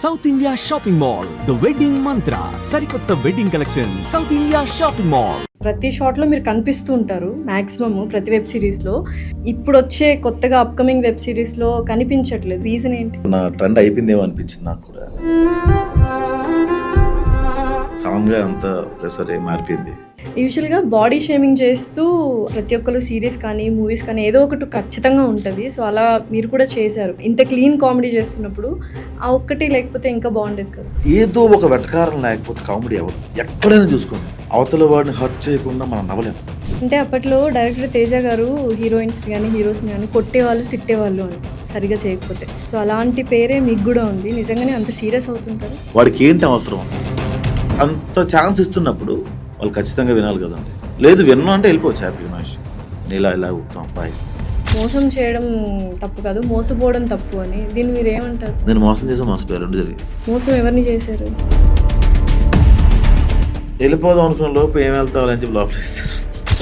South India shopping mall the wedding మంత్ర సరికొత్త wedding collection south India shopping mall. ప్రతి shot లో మీరు కనిపిస్తూ ఉంటారు మాక్సిమం ప్రతి వెబ్ సిరీస్ లో. ఇప్పుడు వచ్చే కొత్తగా అప్కమింగ్ వెబ్ సిరీస్ లో కనిపించట్లేదు, రీజన్ ఏంటి? నా ట్రెండ్ అయిపోయిందేమో అనిపించింది నాకు కూడా. సాంగ్ అంతా ఒకసారి మారిపోయింది. యూజువల్ గా బాడీ షేమింగ్ చేస్తూ ప్రతి ఒక్కరు సీరీస్ కానీ మూవీస్ కానీ ఏదో ఒకటి ఖచ్చితంగా ఉంటుంది. సో అలా మీరు కూడా చేశారు. ఇంత క్లీన్ కామెడీ చేస్తున్నప్పుడు ఆ ఒక్కటి లేకపోతే ఇంకా బాగుండేది కదా. ఏదో ఒక వెటకారం లేకపోతే కామెడీ అవ్వదు. ఎక్కడైనా చూసుకోండి, అవతల వాడిని హర్ట్ చేయకుండా మనం నవ్వలేము. అంటే అప్పట్లో డైరెక్టర్ తేజ గారు హీరోయిన్స్ కానీ హీరోస్ని కానీ కొట్టేవాళ్ళు తిట్టేవాళ్ళు అని సరిగా చేయకపోతే. సో అలాంటి పేరే మీకు కూడా ఉంది. నిజంగానే అంత సీరియస్ అవుతుంటారు? వాడికి ఏంటి అవసరం? అంత ఛాన్స్ ఇస్తున్నప్పుడు వాళ్ళు ఖచ్చితంగా వినాలి కదండి. లేదు విన్నా అంటే వెళ్ళిపోవచ్చు హ్యాపీ మనిషి. ఇలా ఊపుతాం బాయ్. మోసం చేయడం తప్పు కాదు, మోసపోవడం తప్పు అని దీన్ని మీరు ఏమంటారు? నేను మోసం చేసా, మోసపోయారు, రెండు జరిగింది. మోసం ఎవరిని చేశారు? వెళ్ళిపోదాం అనుకున్న లోపు ఏం వెళ్తావు అని చెప్పి లోపల ఇస్తారు.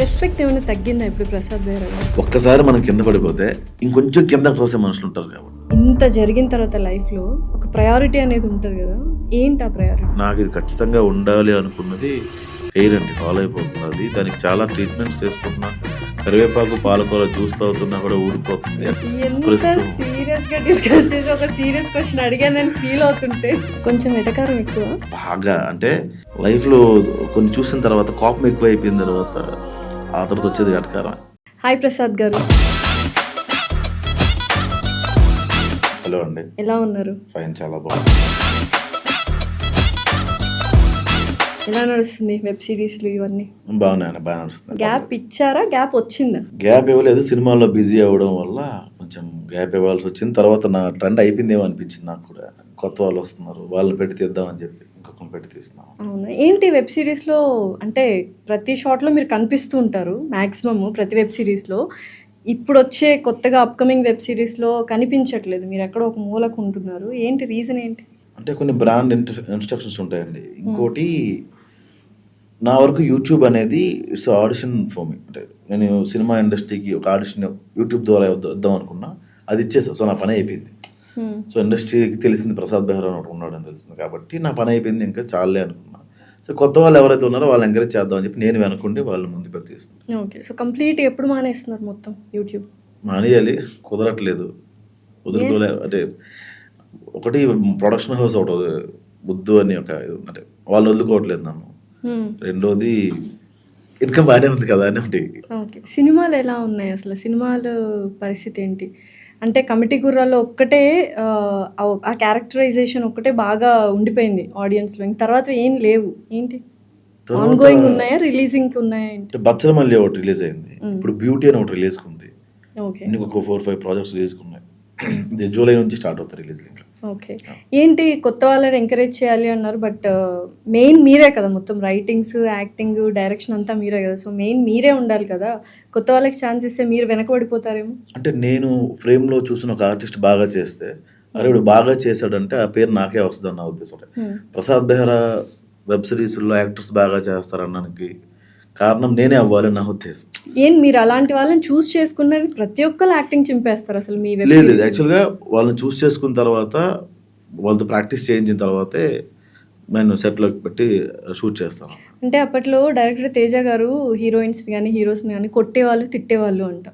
రెస్పెక్ట్ ఏమైనా తగ్గిందా ఇప్పుడు ప్రసాద్ గారు? ఒక్కసారి మనం కింద పడిపోతే ఇంకొంచెం కింద తోసే మనుషులు ఉంటారు కాబట్టి. ఇంత జరిగిన తర్వాత లైఫ్లో ఒక ప్రయారిటీ అనేది ఉంటుంది కదా, ఏంటి ఆ ప్రయారిటీ? నాకు ఇది ఖచ్చితంగా ఉండాలి అనుకున్నది హెయిర్ అండి, ఫాలో అయిపోతుంది. దానికి చాలా ట్రీట్మెంట్స్ చేసుకుంటున్నా. కరివేపాకు పాలకూర జ్యూస్ తాగుతున్నా కూడా ఊడిపోతుంది. సీరియస్ గా డిస్కస్ చేసి ఒక సీరియస్ క్వశ్చన్ అడిగానని ఫీల్ అవుతుంటే కొంచెం వెటకారం ఎక్కువ బాగా. అంటే లైఫ్ లో కొన్ని చూసిన తర్వాత కోపం ఎక్కువ అయిపోయిన తర్వాత ఆ తర్వాత వచ్చేది వెటకారం. హాయ్ ప్రసాద్ గారు. హలో అండి, ఎలా ఉన్నారు? ఫైన్, చాలా బాగుంది. ఎలా నడుస్తుంది వెబ్ సిరీస్లు ఇవన్నీ? బాగా నడుస్తుంది. గ్యాప్ ఇచ్చారా? గ్యాప్ వచ్చిందా? గ్యాప్ ఇవ్వలేదు, సినిమాల్లో బిజీ అవ్వడం వల్ల కొంచెం గ్యాప్ ఇవ్వాల్సి వచ్చింది. తర్వాత నా ట్రెండ్ అయిపోయిందేమో అనిపించింది నాకు కూడా. కొత్త వాళ్ళు వస్తున్నారు, వాళ్ళని పెట్టి తీద్దామని చెప్పి ఇంకొకరిని పెట్టి తీస్తున్నాం. అవునా? ఏంటి వెబ్ సిరీస్లో అంటే ప్రతి షాట్లో మీరు కనిపిస్తూ ఉంటారు మాక్సిమం ప్రతి వెబ్ సిరీస్లో. ఇప్పుడు వచ్చే కొత్తగా అప్కమింగ్ వెబ్ సిరీస్లో కనిపించట్లేదు, మీరు ఎక్కడో ఒక మూలకు ఉంటున్నారు. ఏంటి రీజన్ ఏంటి? అంటే కొన్ని బ్రాండ్ ఇన్స్ట్రక్షన్స్ ఉంటాయండి. ఇంకోటి, నా వరకు యూట్యూబ్ అనేది ఇట్స్ ఆడిషన్ ఫర్ మీ. అంటే నేను సినిమా ఇండస్ట్రీకి ఒక ఆడిషన్ యూట్యూబ్ ద్వారా వద్దాం అనుకున్నా, అది ఇచ్చేసా. సో నా పని అయిపోయింది. సో ఇండస్ట్రీకి తెలిసింది ప్రసాద్ బెహ్రా అని ఉన్నాడని తెలిసింది కాబట్టి నా పని అయిపోయింది, ఇంకా చాలే అనుకున్నా. సో కొత్త వాళ్ళు ఎవరైతే ఉన్నారో వాళ్ళు ఎంకరేజ్ చేద్దామని చెప్పి నేను వెనకుండి వాళ్ళు ముందు పెట్టి తీస్తున్నాను. ఓకే. సో కంప్లీట్ ఎప్పుడు మానేస్తున్నారు మొత్తం యూట్యూబ్? మానేయాలి, కుదరట్లేదు, వదులుకోలే. అంటే ఒకటి ప్రొడక్షన్ హౌస్ ఒకటి వద్దు అని ఒక ఇది, అంటే వాళ్ళు వదులుకోవట్లేదు నన్ను. రెండోది ఇన్కమ్ బాగానే ఉంది కదా అని ఒకటి. ఓకే. సినిమాలు ఎలా ఉన్నాయి అసలు? సినిమాల పరిస్థితి ఏంటి? అంటే కమిటీ గుర్రాల్లో ఒక్కటే ఆ క్యారెక్టరైజేషన్ ఒక్కటే బాగా ఉండిపోయింది ఆడియన్స్లో, ఇంక తర్వాత ఏం లేవు. ఏంటి ఆన్ గోయింగ్ ఉన్నాయా, రిలీజింగ్ ఉన్నాయా? ఏంటి? బచ్చల మళ్ళీ ఒకటి రిలీజ్ అయింది, ఇప్పుడు బ్యూటీ అని ఒకటి రిలీజ్ ఉంది. ఓకే. ఇంకొక 4-5 ప్రాజెక్ట్స్ రిలీజ్ ఉన్నాయి. ఇది జూలై నుంచి స్టార్ట్ అవుతాయి రిలీజ్. ఇంకా ఓకే. ఏంటి కొత్త వాళ్ళని ఎంకరేజ్ చేయాలి అన్నారు, బట్ మెయిన్ మీరే కదా, మొత్తం రైటింగ్స్, యాక్టింగ్, డైరెక్షన్ అంతా మీరే కదా. సో మెయిన్ మీరే ఉండాలి కదా. కొత్త వాళ్ళకి ఛాన్స్ ఇస్తే మీరు వెనకబడిపోతారేమో. అంటే నేను ఫ్రేమ్లో చూసిన ఒక ఆర్టిస్ట్ బాగా చేస్తే, అరే ఇప్పుడు బాగా చేశాడంటే ఆ పేరు నాకే వస్తుంది అన్న ఉద్దేశం. ప్రసాద్ బెహ్రా వెబ్ సిరీస్లో యాక్టర్స్ బాగా చేస్తారనడానికి కారణం నేనే అవ్వాలి నా ఉద్దేశం. ఏం మీరు అలాంటి వాళ్ళని చూస్ చేసుకున్నారు? ప్రతి ఒక్కరు యాక్టింగ్ చింపేస్తారు అసలు మీ వెబ్ లేదు. యాక్చువల్గా వాళ్ళని చూస్ చేసుకున్న తర్వాత వాళ్ళతో ప్రాక్టీస్ చేయించిన తర్వాతే నేను సెట్లోకి పెట్టి షూట్ చేస్తాను. అంటే అప్పట్లో డైరెక్టర్ తేజ గారు హీరోయిన్స్ కానీ హీరోస్ని కానీ కొట్టేవాళ్ళు తిట్టేవాళ్ళు అంట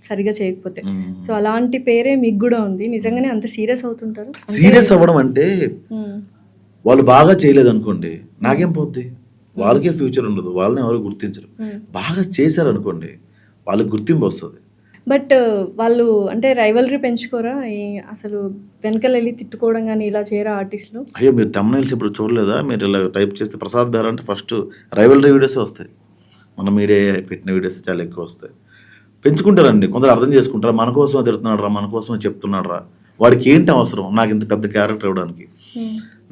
సరిగా చేయకపోతే. సో అలాంటి పేరే మీకు కూడా ఉంది. నిజంగానే అంత సీరియస్ అవుతుంటారు? సీరియస్ అవ్వడం అంటే వాళ్ళు బాగా చేయలేదు అనుకోండి, నాకేం పోద్ది? వాళ్ళకే ఫ్యూచర్ ఉండదు, వాళ్ళని ఎవరు గుర్తించరు. బాగా చేశారు అనుకోండి, వాళ్ళకి గుర్తింపు వస్తుంది. బట్ వాళ్ళు అంటే రైవలరీ పెంచుకోరా అసలు? వెనకాల వెళ్ళి తిట్టుకోవడం కానీ ఇలా చేయరా ఆర్టిస్టులు? అయ్యో, మీరు తమ్నైల్స్ ఇప్పుడు చూడలేదా? మీరు ఇలా టైప్ చేస్తే ప్రసాద్ బెహ్రా అంటే ఫస్ట్ రైవలరీ వీడియోస్ వస్తాయి. మన మీడియా పెట్టిన వీడియోస్ చాలా ఎక్కువ వస్తాయి. పెంచుకుంటారండి, కొందరు అర్థం చేసుకుంటారా, మన కోసమే తిడుతున్నాడు రా, మన కోసమే చెప్తున్నాడు రా, వాడికి ఏంటి అవసరం నాకు ఇంత పెద్ద క్యారెక్టర్ ఇవ్వడానికి.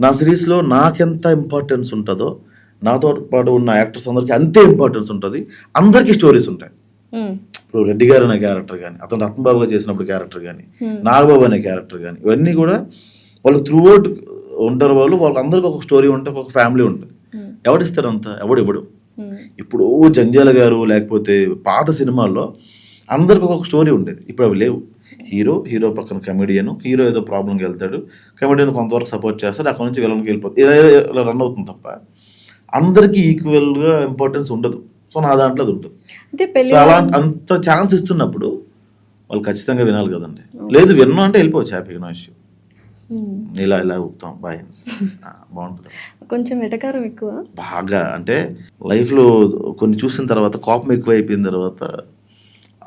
నా సిరీస్లో నాకెంత ఇంపార్టెన్స్ ఉంటుందో నాతో పాటు ఉన్న యాక్టర్స్ అందరికీ అంతే ఇంపార్టెన్స్ ఉంటుంది. అందరికీ స్టోరీస్ ఉంటాయి. ఇప్పుడు రెడ్డి గారు అనే క్యారెక్టర్ కానీ, అతను రత్నబాబుగా చేసినప్పుడు క్యారెక్టర్ కానీ, నాగబాబు అనే క్యారెక్టర్ కానీ, ఇవన్నీ కూడా వాళ్ళు త్రూ అవుట్ ఉంటారు. వాళ్ళకి అందరికీ ఒక స్టోరీ ఉంటుంది, ఒక ఫ్యామిలీ ఉంటుంది. ఎవడిస్తారు అంత? ఎవడు. ఇప్పుడు జంజాల గారు లేకపోతే పాత సినిమాల్లో అందరికి ఒక స్టోరీ ఉండేది, ఇప్పుడు అవి లేవు. హీరో పక్కన కమెడియన్, హీరో ఏదో ప్రాబ్లంకి వెళ్తాడు, కమెడియన్ కొంతవరకు సపోర్ట్ చేస్తాడు, అక్కడ నుంచి విలన్కి వెళ్ళిపోతుంది, ఇలా రన్ అవుతుంది తప్ప అందరికీ ఈక్వల్గా ఇంపార్టెన్స్ ఉండదు. సో నా దాంట్లో అది ఉంటుంది. అంటే పెళ్లి సో అలా అంత ఛాన్స్ ఇస్తున్నప్పుడు వాళ్ళు ఖచ్చితంగా వినాలి కదండి. లేదు విన్నా అంటే వెళ్ళిపోవచ్చు హ్యాపీగా, నో ఇష్యూ. ఇలా ఊపుతాం బాయ్ బాగుంటుంది. కొంచెం వెటకారం ఎక్కువ బాగా అంటే లైఫ్లో కొన్ని చూసిన తర్వాత కోపం ఎక్కువ అయిపోయిన తర్వాత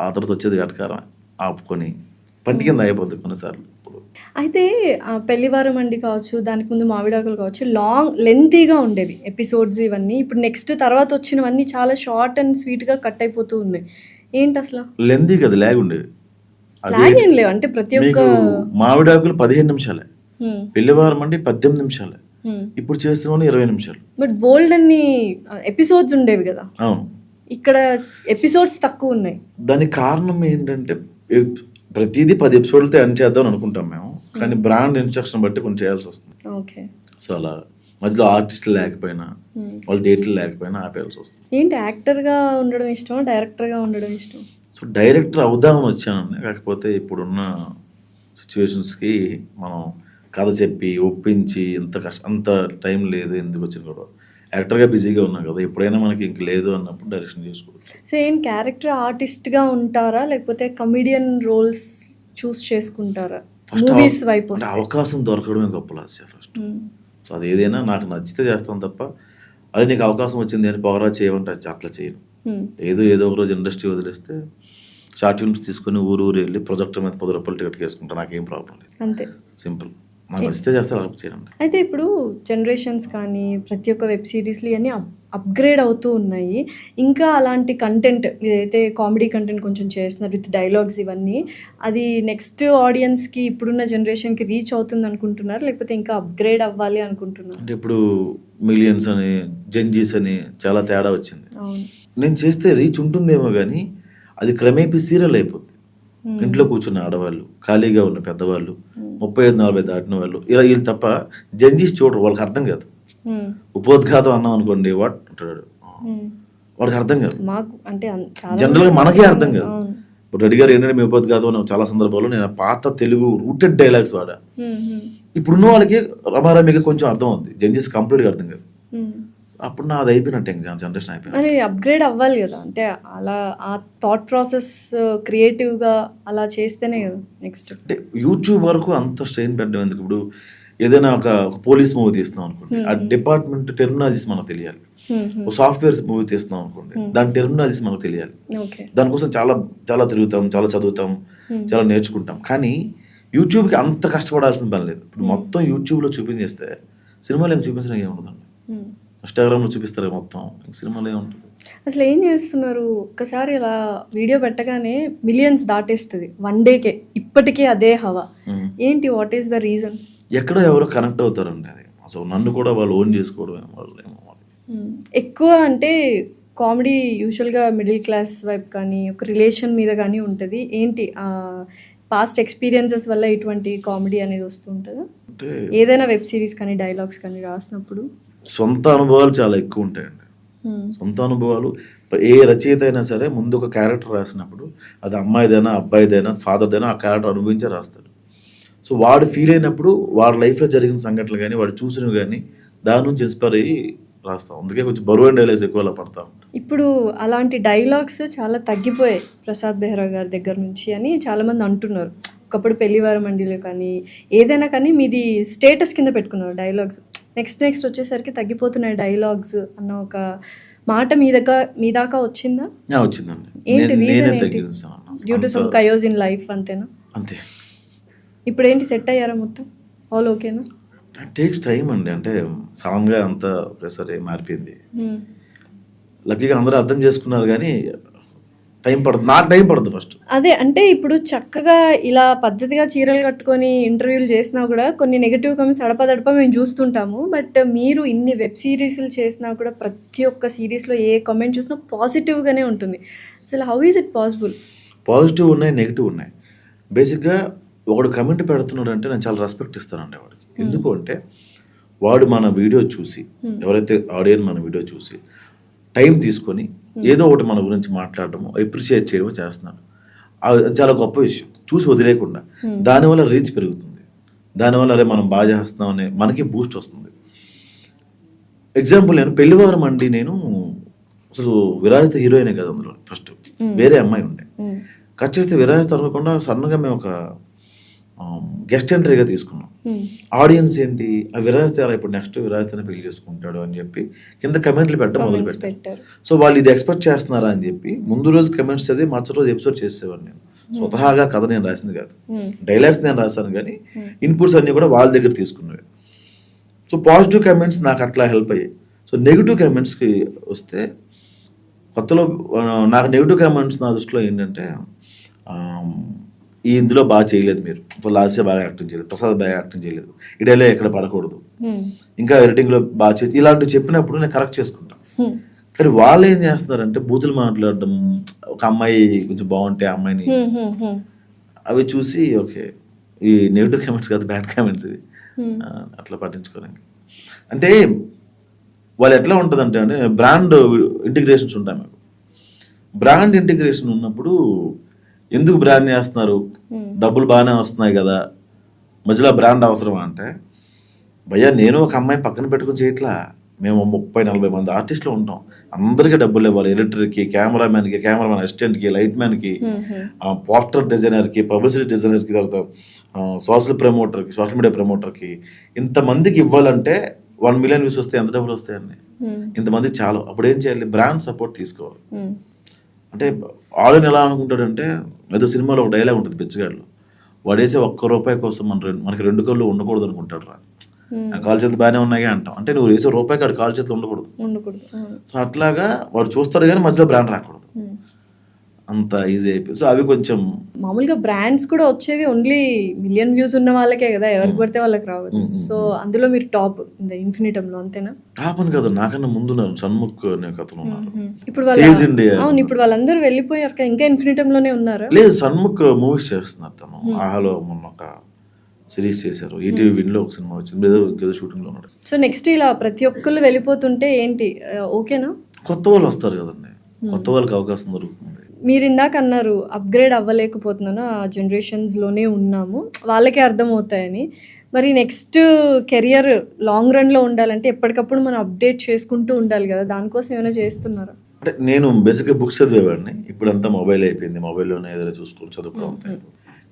ఆ తర్వాత వచ్చేది వెటకారం ఆపుకొని పంటి కింద అయిపోతుంది కొన్నిసార్లు. అయితే పెళ్లివారం అండి కావచ్చు, దానికి ముందు మావిడాకులు కావచ్చు, లెంతీగా ఉండేవి ఎపిసోడ్స్ ఇవన్నీ. ఇప్పుడు నెక్స్ట్ తర్వాత వచ్చినవన్నీ చాలా షార్ట్ అండ్ స్వీట్గా కట్ అయిపోతూ ఉన్నాయి. ఏంటి అసలు లెందీ కదా, లాగ్ ఉండేవి. లాగ్ ఏం లేవు అంటే ప్రతి ఒక్క మామిడాకులు 15 నిమిషాలే, పెళ్లివారం అంటే 18 నిమిషాలే, ఇప్పుడు చేస్తున్నాను 20 నిమిషాలు. బట్ బోల్డ్ అన్ని ఎపిసోడ్స్ ఉండేవి కదా. అవును, ఇక్కడ ఎపిసోడ్స్ తక్కువ ఉన్నాయి. దానికి కారణం ఏంటంటే ప్రతిదీ 10 ఎపిసోడ్లతో ఎండ్ చేద్దాం అనుకుంటాం మేము, కానీ బ్రాండ్ ఇన్స్ట్రక్షన్ బట్టి కొంచెం చేయాల్సి వస్తుంది. ఓకే. సో అలా మధ్యలో ఆర్టిస్టులు లేకపోయినా వాళ్ళ డేట్లు లేకపోయినా ఆపేయాల్సి వస్తుంది. ఏంటి యాక్టర్గా ఉండడం ఇష్టం, డైరెక్టర్గా ఉండడం ఇష్టం? సో డైరెక్టర్ అవుదామని వచ్చానండి, కాకపోతే ఇప్పుడున్న సిచ్యువేషన్స్కి మనం కథ చెప్పి ఒప్పించి అంత టైం లేదు, ఎందుకు వచ్చిన కూడా యాక్టర్గా బిజీగా ఉన్నాం కదా, ఎప్పుడైనా మనకి ఇంక లేదు అన్నప్పుడు డైరెక్షన్ చేసుకోవచ్చు. సో ఏం క్యారెక్టర్ ఆర్టిస్ట్గా ఉంటారా లేకపోతే కమెడియన్ రోల్స్ చూస్ చేసుకుంటారా? మూవీస్ వైపు అంటే అవకాశం దొరకడమే గొప్ప లాస్య ఫస్ట్. సో అది ఏదైనా నాకు నచ్చితే చేస్తాను తప్ప అదే నీకు అవకాశం వచ్చింది నేను పవరా చేయమంటే అట్లా చేయను. ఏదో ఒక రోజు ఇండస్ట్రీ వదిలేస్తే షార్ట్ ఫిల్మ్స్ తీసుకుని ఊరు వెళ్ళి ప్రొజెక్టర్ మీద 10 రూపాయలు టికెట్ వేసుకుంటా, నాకేం ప్రాబ్లం లేదు. అంతే, సింపుల్. నాకు నచ్చితే చేస్తే చేయండి. అయితే ఇప్పుడు జనరేషన్స్ కానీ ప్రతి ఒక్క వెబ్ సిరీస్లు ఇవన్నీ అప్గ్రేడ్ అవుతూ ఉన్నాయి. ఇంకా అలాంటి కంటెంట్ ఏదైతే కామెడీ కంటెంట్ కొంచెం చేస్తున్నారు విత్ డైలాగ్స్ ఇవన్నీ, అది నెక్స్ట్ ఆడియన్స్కి ఇప్పుడున్న జనరేషన్కి రీచ్ అవుతుంది అనుకుంటున్నారు లేకపోతే ఇంకా అప్గ్రేడ్ అవ్వాలి అనుకుంటున్నారు? అంటే ఇప్పుడు మిలియన్స్ అని జెన్జీస్ అని చాలా తేడా వచ్చింది. అవును, నేను చేస్తే రీచ్ ఉంటుందేమో కానీ అది క్రమేపీ సీరియల్ అయిపోద్ది. ఇంట్లో కూర్చున్న ఆడవాళ్ళు, ఖాళీగా ఉన్న పెద్దవాళ్ళు, 35-40 దాటిన వాళ్ళు, ఇలా వీళ్ళు తప్ప జెన్జీస్ చూడరు, వాళ్ళకి అర్థం కాదు. ఉపోద్ఘాతం అన్నాం అనుకోండి, వాట్ అంటాడు, వాడికి అర్థం కాదు. జనరల్గా మనకే అర్థం కాదు. ఇప్పుడు రెడ్డి గారు ఏంటంటే మీ ఉపోద్ఘాతం అని చాలా సందర్భాల్లో నేను పాత తెలుగు రూటెడ్ డైలాగ్స్ వాడా. ఇప్పుడున్న వాళ్ళకి రమారమిగా కొంచెం అర్థం అవుతుంది, జెన్జీస్ కంప్లీట్గా అర్థం కాదు. అప్పుడు నాది అయిపోయినట్టు జనరేషన్ అయిపోయింది. అరే అప్గ్రేడ్ అవ్వాలి కదా, అంటే అలా ఆ థాట్ ప్రాసెస్ క్రియేటివ్గా అలా చేస్తేనే కదా నెక్స్ట్. అంటే యూట్యూబ్ వరకు అంత స్ట్రెయిన్ పెట్టడం ఎందుకు? ఇప్పుడు ఏదైనా ఒక పోలీస్ మూవీ తీస్తున్నాం అనుకోండి, ఆ డిపార్ట్మెంట్ టెర్మినాలజీస్ మనకు తెలియాలి. ఒక సాఫ్ట్వేర్స్ మూవీ తీస్తున్నాం అనుకోండి, దాని టెర్మినాలజీస్ మనకు తెలియాలి. దానికోసం చాలా చాలా తిరుగుతాం, చాలా చదువుతాం, చాలా నేర్చుకుంటాం. కానీ యూట్యూబ్కి అంత కష్టపడాల్సిన పని లేదు. ఇప్పుడు మొత్తం యూట్యూబ్లో చూపించేస్తే సినిమాలో ఏం చూపించడం ఏముండదండి. ఇన్స్టాగ్రామ్లో చూపిస్తారు మొత్తం, సినిమాలో ఏముంటుంది? అసలు ఏం చేస్తున్నారు? ఒక్కసారి ఇలా వీడియో పెట్టగానే మిలియన్స్ దాటేస్తుంది వన్ డేకే. ఇప్పటికే అదే హవా ఏంటి? What is the reason? ఎక్కడో ఎవరో కనెక్ట్ అవుతారండి. అది అసలు నన్ను కూడా వాళ్ళు ఓన్ చేసుకోవడం ఎక్కువ. అంటే కామెడీ యూజువల్గా మిడిల్ క్లాస్ వైపు కానీ ఒక రిలేషన్ మీద కానీ ఉంటుంది. ఏంటి పాస్ట్ ఎక్స్పీరియన్సెస్ వల్ల ఇటువంటి కామెడీ అనేది వస్తూ ఉంటుందా? అంటే ఏదైనా వెబ్ సిరీస్ కానీ డైలాగ్స్ కానీ రాసినప్పుడు సొంత అనుభవాలు చాలా ఎక్కువ ఉంటాయండి. సొంత అనుభవాలు ఏ రచయిత అయినా సరే ముందు ఒక క్యారెక్టర్ రాసినప్పుడు అది అమ్మాయిదైనా అబ్బాయిదైనా ఫాదర్దైనా ఆ క్యారెక్టర్ అనుభవించే రాస్తాడు. సో వాడు ఫీల్ అయినప్పుడు వాడి లైఫ్లో జరిగిన సంఘటనలు కానీ వాడు చూసినవి కానీ దాని నుంచి ఇన్స్పైర్ అయ్యి రాస్తాం. అందుకే కొంచెం బరువు డైలాగ్స్ ఎక్కువ అలా పడతా ఉంటాం. ఇప్పుడు అలాంటి డైలాగ్స్ చాలా తగ్గిపోయాయి ప్రసాద్ బెహ్రా గారి దగ్గర నుంచి అని చాలామంది అంటున్నారు. ఒకప్పుడు పెళ్లివారం మండిలో కానీ ఏదైనా కానీ మీది స్టేటస్ కింద పెట్టుకున్నారు డైలాగ్స్. నెక్స్ట్ వచ్చేసరికి తగ్గిపోతున్నాయి డైలాగ్స్ అన్న ఒక మాట మీ దాకా వచ్చిందా? వచ్చిందండి. ఏంటి reason? Due to some KaiOS in life అంతేనా? అంతే. ఇప్పుడు ఏంటి సెట్ అయ్యారా మొత్తం? ఆల్ ఓకేనా? టేక్స్ టైం అండి. అంటే సడన్గా అంతా ఒకసారి మారిపోయింది. లక్కీగా అందరూ అర్థం చేసుకున్నారు కానీ టైం పడుతుంది, నాకు టైం పడుతుంది ఫస్ట్. అదే అంటే ఇప్పుడు చక్కగా ఇలా పద్ధతిగా చీరలు కట్టుకొని ఇంటర్వ్యూలు చేసినా కూడా కొన్ని నెగిటివ్ కామెంట్స్ అడపదడప మేము చూస్తుంటాము. బట్ మీరు ఇన్ని వెబ్ సిరీస్లు చేసినా కూడా ప్రతి ఒక్క సిరీస్లో ఏ కామెంట్ చూసినా పాజిటివ్గానే ఉంటుంది. అసలు how is it possible? Positive ఉన్నాయి, నెగిటివ్ ఉన్నాయి. బేసిక్గా ఒకడు కమెంట్ పెడుతున్నాడు అంటే నేను చాలా రెస్పెక్ట్ ఇస్తానండి వాడికి. ఎందుకు అంటే వాడు మన వీడియో చూసి, ఎవరైతే ఆడియన్స్ మన వీడియో చూసి టైం తీసుకొని ఏదో ఒకటి మన గురించి మాట్లాడటము, అప్రిషియేట్ చేయడము చేస్తున్నాడు. అది చాలా గొప్ప విషయం, చూసి వదిలేకుండా. దానివల్ల రీచ్ పెరుగుతుంది, దానివల్ల అరే మనం బాగా చేస్తున్నాం అనే మనకి బూస్ట్ వస్తుంది. ఎగ్జాంపుల్, నేను పెళ్లివారం అండి, నేను అసలు విరాజిత హీరోయినే కదా అందులో, ఫస్ట్ వేరే అమ్మాయి ఉండే. కట్ చేస్తే విరాజిత అనుకోకుండా సడన్గా మేము ఒక గెస్ట్ ఎంట్రీగా తీసుకున్నాం. ఆడియన్స్ ఏంటి, ఆ విరాజిత ఇప్పుడు నెక్స్ట్ విరాజితని పెళ్లి చేసుకుంటాడు అని చెప్పి కింద కమెంట్లు పెట్టడం మొదలు పెట్టారు. సో వాళ్ళు ఇది ఎక్స్పెక్ట్ చేస్తున్నారా అని చెప్పి ముందు రోజు కమెంట్స్ చదివి మరుసటి రోజు ఎపిసోడ్ చేసేవాడిని నేను. స్వతహాగా కథ నేను రాసింది కాదు, డైలాగ్స్ నేను రాశాను, కానీ ఇన్పుట్స్ అన్నీ కూడా వాళ్ళ దగ్గర తీసుకున్నవి. సో పాజిటివ్ కమెంట్స్ నాకు అట్లా హెల్ప్ అయ్యాయి. సో నెగిటివ్ కమెంట్స్కి వస్తే, కొత్తలో నాకు నెగిటివ్ కామెంట్స్ నా దృష్టిలో ఏంటంటే, ఇందులో బాగా చేయలేదు మీరు, లాస్య బాగా యాక్టింగ్ చేయలేదు, ప్రసాద్ బాగా యాక్టింగ్ చేయలేదు, ఇడేలే ఎక్కడ పడకూడదు, ఇంకా ఎడిటింగ్లో బాగా చేసి, ఇలాంటివి చెప్పినప్పుడు నేను కరెక్ట్ చేసుకుంటాను. కానీ వాళ్ళు ఏం చేస్తున్నారంటే బూతులు మాట్లాడడం, ఒక అమ్మాయి కొంచెం బాగుంటే ఆ అమ్మాయిని అవి చూసి ఓకే ఈ నెగిటివ్ కామెంట్స్ కాదు బ్యాడ్ కామెంట్స్ ఇవి అట్లా పట్టించుకోలేండి. అంటే వాళ్ళు ఎట్లా ఉంటుందంటే అండి, బ్రాండ్ ఇంటిగ్రేషన్స్ ఉంటాయి మీకు. బ్రాండ్ ఇంటిగ్రేషన్ ఉన్నప్పుడు ఎందుకు బ్రాండ్ చేస్తున్నారు, డబ్బులు బాగానే వస్తున్నాయి కదా, మధ్యలో బ్రాండ్ అవసరమా అంటే, భయ్యా నేను ఒక అమ్మాయి పక్కన పెట్టుకుని చేయట్లా, మేము 30-40 మంది ఆర్టిస్టులు ఉంటాం, అందరికీ డబ్బులు ఇవ్వాలి, ఎడిటర్కి, కెమెరామ్యాన్కి, కెమెరామ్యాన్ అసిస్టెంట్కి, లైట్ మ్యాన్కి, పోస్టర్ డిజైనర్కి, పబ్లిసిటీ డిజైనర్కి, తర్వాత సోషల్ మీడియా ప్రమోటర్కి, ఇంతమందికి ఇవ్వాలంటే 1 million వ్యూస్ వస్తే ఎంత డబ్బులు వస్తాయండి, ఇంతమంది చాలు. అప్పుడు ఏం చేయాలి, బ్రాండ్ సపోర్ట్ తీసుకోవాలి. అంటే ఆడియన్ ఎలా అనుకుంటాడంటే, ఏదో సినిమాలో ఒక డైలాగ్ ఉంటుంది బిచ్చగాడిలో, వాడేసే ₹1 కోసం మనకి 2 కళ్ళు ఉండకూడదు అనుకుంటాడు రా, కాలు చేతులు బాగానే ఉన్నాయి అంటాం. అంటే నువ్వు వేసే రూపాయి కాదు కాలు చేతులు ఉండకూడదు. సో అట్లాగా వాడు చూస్తాడు కానీ మధ్యలో బ్రాండ్ రాకూడదు, అంత ఈజీ అయిపోయింది. సో అవి కొంచెం మామూలుగా బ్రాండ్స్ కూడా వచ్చేది ఓన్లీ 1 million వ్యూస్ ఉన్న వాళ్ళకే కదా, ఎవరికి పడితే వాళ్ళకి రావద్దు. సో అందులో మీరు టాప్ ఇన్ఫినిటంలో, అంతేనా? టాప్ అని కదా, నాకన్నా ముందు సన్ముఖ్ అనే కథను ఉన్నారు. ఇప్పుడు అవును, ఇప్పుడు వాళ్ళందరూ వెళ్ళిపోయారు, ఇంకా ఇన్ఫినిటంలోనే ఉన్నారు. లేదు, సన్ముఖ్ మూవీస్ చేస్తున్నారు తను. ఆహాలో మొన్న ఒక సిరీస్ చేశారు, ఈటీవీ విన్లో ఒక సినిమా వచ్చింది, ఏదో షూటింగ్లో ఉన్నాడు. సో నెక్స్ట్ ఇలా ప్రతి ఒక్కళ్ళు వెళ్ళిపోతుంటే ఏంటి, ఓకేనా? కొత్త వాళ్ళు వస్తారు కదండి, కొత్త వాళ్ళకి అవకాశం దొరుకుతుంది. మీరు ఇందాక అన్నారు అప్గ్రేడ్ అవ్వలేకపోతున్నాను, ఆ జనరేషన్స్లోనే ఉన్నాము, వాళ్ళకే అర్థమవుతాయని. మరి నెక్స్ట్ కెరియర్ లాంగ్ రన్లో ఉండాలంటే ఎప్పటికప్పుడు మనం అప్డేట్ చేసుకుంటూ ఉండాలి కదా, దానికోసం ఏమైనా చేస్తున్నారా? అంటే నేను బేసిక్గా బుక్స్ చదివేవాడిని, ఇప్పుడంతా మొబైల్ అయిపోయింది, మొబైల్లోనే ఏదైనా చూసుకొని చదువుకోవడం.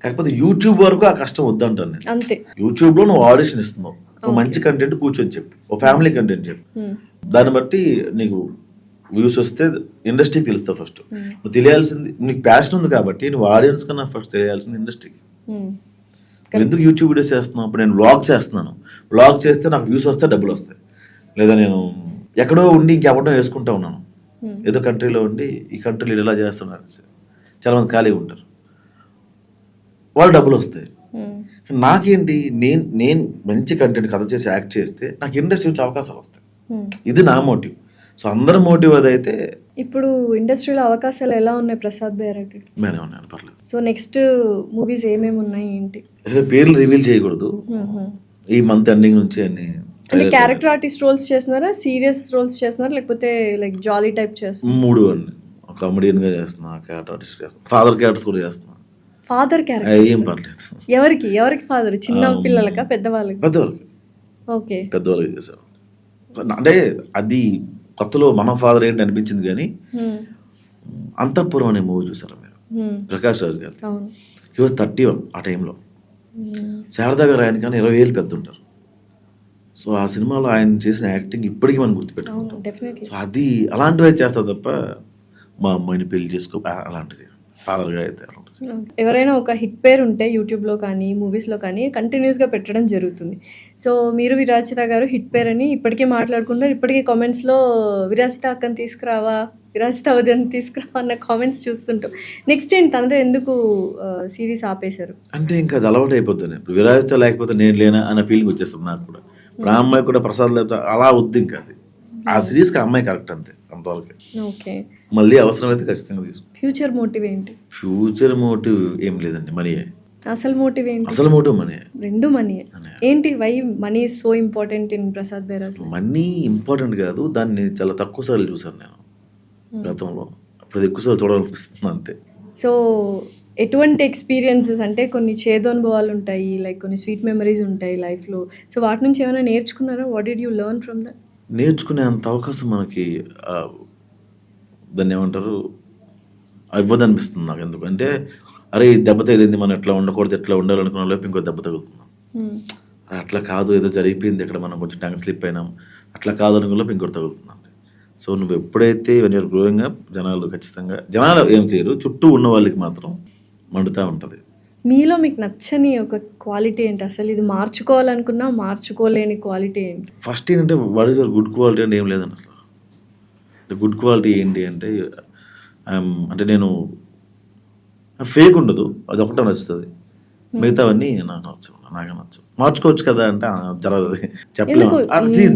కాకపోతే యూట్యూబ్ వరకు ఆ కష్టం వద్దంటాను నేను. అంతే, యూట్యూబ్లో నువ్వు ఆడిషన్ ఇస్తున్నావు, ఒక మంచి కంటెంట్ కూర్చొని చెప్పు, ఒక ఫ్యామిలీ కంటెంట్ చెప్పు, దాన్ని బట్టి నీకు వ్యూస్ వస్తే ఇండస్ట్రీకి తెలుస్తావు. ఫస్ట్ నువ్వు తెలియాల్సింది, నీకు ప్యాషన్ ఉంది కాబట్టి నువ్వు ఆడియన్స్ కన్నా ఫస్ట్ తెలియాల్సింది ఇండస్ట్రీకి. ఎందుకు యూట్యూబ్ వీడియోస్ చేస్తున్నావు? ఇప్పుడు నేను వ్లాగ్ చేస్తున్నాను, వ్లాగ్ చేస్తే నాకు వ్యూస్ వస్తే డబ్బులు వస్తాయి, లేదా నేను ఎక్కడో ఉండి ఇంకెవడో వేసుకుంటా ఉన్నాను, ఏదో కంట్రీలో ఉండి ఈ కంట్రీలో ఇలా చేస్తున్నారు, చాలామంది ఖాళీగా ఉంటారు, వాళ్ళు డబ్బులు వస్తాయి. నాకేంటి, నేను మంచి కంటెంట్ కథ చేసి యాక్ట్ చేస్తే నాకు ఇండస్ట్రీ నుంచి అవకాశాలు వస్తాయి, ఇది నా మోటివ్. సో అందరి మోటివ్ అదైతే. ఇప్పుడు ఇండస్ట్రీలో అవకాశాలు ఎలా ఉన్నాయి ప్రసాద్ బైరాకి? బాగానే ఉన్నాయి, పర్లేదు. సో నెక్స్ట్ మూవీస్ ఏమేమి ఉన్నాయి ఏంటి? అసలు పేర్లు రివీల్ చేయకూడదు, ఈ మంత్ ఎండింగ్ నుంచి అన్ని. అంటే క్యారెక్టర్ ఆర్టిస్ట్ రోల్స్ చేస్తున్నారా, సీరియస్ రోల్స్ చేస్తున్నారా, లేకపోతే లైక్ జాలీ టైప్ చేస్తున్నారు? 3 అండి, కామెడియన్ గా చేస్తున్నా, క్యారెక్టర్ ఆర్టిస్ట్ చేస్తున్నా, ఫాదర్ క్యారెక్టర్స్ కూడా చేస్తున్నా. ఫాదర్ క్యారెక్టర్ ఏం పర్లేదు. ఎవరికి ఫాదర్? చిన్న పిల్లలకా, పెద్దవాళ్ళకి? పెద్దవాళ్ళకి. ఓకే, పెద్దవాళ్ళకి చేశారు. అంటే అది కొత్తలో మన ఫాదర్ ఏంటి అనిపించింది, కానీ అంతఃపురం అనే మూవీ చూసారా మీరు, ప్రకాష్ రాజ్ గారు? హీ వాజ్ 31 ఆ టైంలో. శారదా గారు ఆయన కానీ 20 ఏళ్ళు పెద్ద ఉంటారు. సో ఆ సినిమాలో ఆయన చేసిన యాక్టింగ్ ఇప్పటికీ మనం గుర్తుపెట్టుకుంటాం. సో అది అలాంటివే చేస్తా తప్ప మా అమ్మాయిని పెళ్లి చేసుకో అలాంటిది ఫాదర్గా అయితే. ఎవరైనా ఒక హిట్ పేరు ఉంటే యూట్యూబ్లో కానీ మూవీస్లో కానీ కంటిన్యూస్గా పెట్టడం జరుగుతుంది. సో మీరు విరాజిత గారు హిట్ పేరు అని ఇప్పటికీ మాట్లాడుకుంటారు, ఇప్పటికీ కామెంట్స్లో విరాజిత అక్కని తీసుకురావా, విరాజిత ఉదయం తీసుకురావా అన్న కామెంట్స్ చూస్తుంటాం. నెక్స్ట్ ఏంటి, తనతో ఎందుకు సిరీస్ ఆపేశారు? అంటే ఇంకా అది అలవాటు అయిపోతుంది. ఇప్పుడు విరాజిత లేకపోతే నేను లేనా అన్న ఫీలింగ్ వచ్చేస్తుంది నాకు కూడా. ఇప్పుడు ఆ అమ్మాయి కూడా ప్రసాద్ లేకపోతే అలా వద్దు, ఇంకా అది ఆ సిరీస్కి అమ్మాయి కరెక్ట్, అంతే, అంతవరకే. ఓకే, మళ్ళీ అవసరమైతే ఖచ్చితంగా తీసుకుంటాం. ఫ్యూచర్ మోటివ్ ఏంటి? ఫ్యూచర్ మోటివ్ ఏం లేదండి, మనీయే. అసలు మోటివ్ ఏంటి? అసలు మోటివ్ మనీ. రెండు మనీ ఏంటి? Why money is so important in Prasad Bairaj? Money important కాదు, దాన్ని చాలా తక్కువ సార్లు చూసాను నేను గతంలో, అప్పుడు ఎక్కువ సార్లు చూడాలనిపిస్తుంది అంతే. సో ఎటువంటి ఎక్స్పీరియన్సెస్ అంటే కొన్ని చేదు అనుభవాలు ఉంటాయి, లైక్ కొన్ని స్వీట్ మెమరీస్ ఉంటాయి లైఫ్లో. సో వాటి నుంచి ఏమైనా నేర్చుకున్నారా? What did you learn from that? నేర్చుకునే అంత అవకాశం మనకి దాన్ని ఏమంటారు ఇవ్వదనిపిస్తుంది నాకు. ఎందుకంటే అరే ఈ దెబ్బ తగిలింది, మనం ఎట్లా ఉండకూడదు, ఎట్లా ఉండాలనుకున్న లోపు ఇంకో దెబ్బ తగులుతున్నాం. అట్లా కాదు, ఏదో జరిగిపోయింది ఇక్కడ, మనం కొంచెం టంగ్ స్లిప్ అయినాం, అట్లా కాదు అనుకున్న లోపు ఇంకోటి తగులుతున్నాం. సో నువ్వు ఎప్పుడైతే వెన్ యూర్ గ్రోయింగ్ అప్, జనాలు ఖచ్చితంగా జనాలు ఏం చేయరు, చుట్టూ ఉన్న వాళ్ళకి మాత్రం మండుతూ ఉంటుంది. మీలో మీకు నచ్చని ఒక క్వాలిటీ ఏంటి అసలు? ఇది మార్చుకోవాలనుకున్నా మార్చుకోలేని క్వాలిటీ ఏంటి? ఫస్ట్ ఏంటంటే what is your good quality అంటే ఏం లేదండి అసలు. గుడ్ క్వాలిటీ ఏంటి అంటే అంటే నేను ఫేక్ ఉండదు, అది ఒకటే నచ్చుతుంది, మిగతావన్నీ నాకు నాకే నచ్చు. మార్చుకోవచ్చు కదా అంటే జరగదు, అది చెప్పలేము.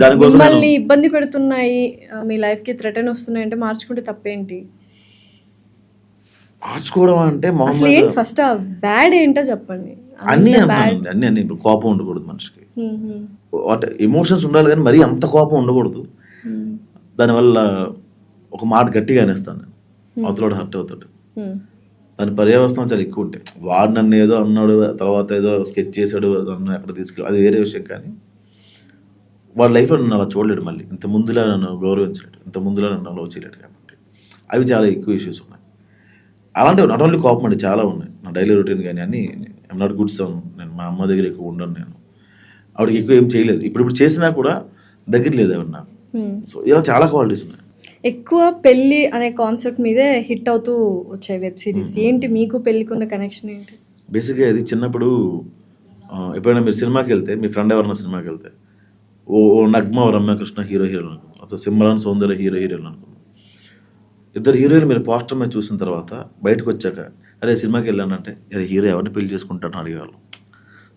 దానికోసం మిమ్మల్ని ఇబ్బంది పెడుతున్నాయి, మీ లైఫ్కి థ్రెటన్ వస్తున్నాయి అంటే మార్చుకుంటే తప్పేంటి? మార్చుకోవడం అంటే అసలు ఏంటి ఫస్ట్ ఆ బ్యాడ్ ఏంటో చెప్పండి. అన్నీ అన్నీ ఇప్పుడు కోపం ఉండకూడదు మనిషికి, వాటి ఎమోషన్స్ ఉండాలి కానీ మరీ అంత కోపం ఉండకూడదు. దానివల్ల ఒక మాట గట్టిగా అనేస్తాను నేను, అవతల హర్ట్ అవుతాడు. దాని పర్యవస్థలు చాలా ఎక్కువ ఉంటాయి. వాడు నన్ను ఏదో అన్నాడు, తర్వాత ఏదో స్కెచ్ చేశాడు, నన్ను ఎక్కడ తీసుకెళ్ళి, అది వేరే విషయం. కానీ వాడి లైఫ్లో నన్ను అలా చూడలేడు, మళ్ళీ ఇంత ముందులా నన్ను గౌరవించలేడు, ఇంత ముందులా నన్ను లవ్ చేయలేడు. కాబట్టి అవి చాలా ఎక్కువ ఇష్యూస్ ఉన్నాయి. అలాంటివి నాట్ ఓన్లీ కోపం అండి, చాలా ఉన్నాయి. నా డైలీ రొటీన్ కానీ అన్నీ ఐఎమ్ నాట్ గుడ్ సన్. నేను మా అమ్మ దగ్గర ఎక్కువ ఉండను, నేను ఆవిడకి ఎక్కువ ఏం చేయలేదు. ఇప్పుడు చేసినా కూడా దగ్గర లేదు ఆవిడ నాకు. సో ఇలా చాలా క్వాలిటీస్ ఉన్నాయి. ఎక్కువ పెళ్ళి అనే కాన్సెప్ట్ మీదే హిట్ అవుతూ వచ్చాయి వెబ్ సిరీస్. ఏంటి మీకు పెళ్ళికున్న కనెక్షన్ ఏంటి? బేసిక్గా ఇది చిన్నప్పుడు ఎప్పుడైనా మీరు సినిమాకి వెళ్తే, మీ ఫ్రెండ్ ఎవరైనా సినిమాకి వెళ్తే, ఓ నగ్మ రమ్యకృష్ణ హీరోలు అనుకున్నాం, అప్పుడు సిమ్రాన్ సౌందర్య హీరోలు అనుకున్నాం. ఇద్దరు హీరోయిన్ మీరు పోస్టర్ మీద చూసిన తర్వాత బయటకు వచ్చాక అరే సినిమాకి వెళ్ళానంటే హీరో ఎవరిని పెళ్లి చేసుకుంటాడని అడిగేవాళ్ళం.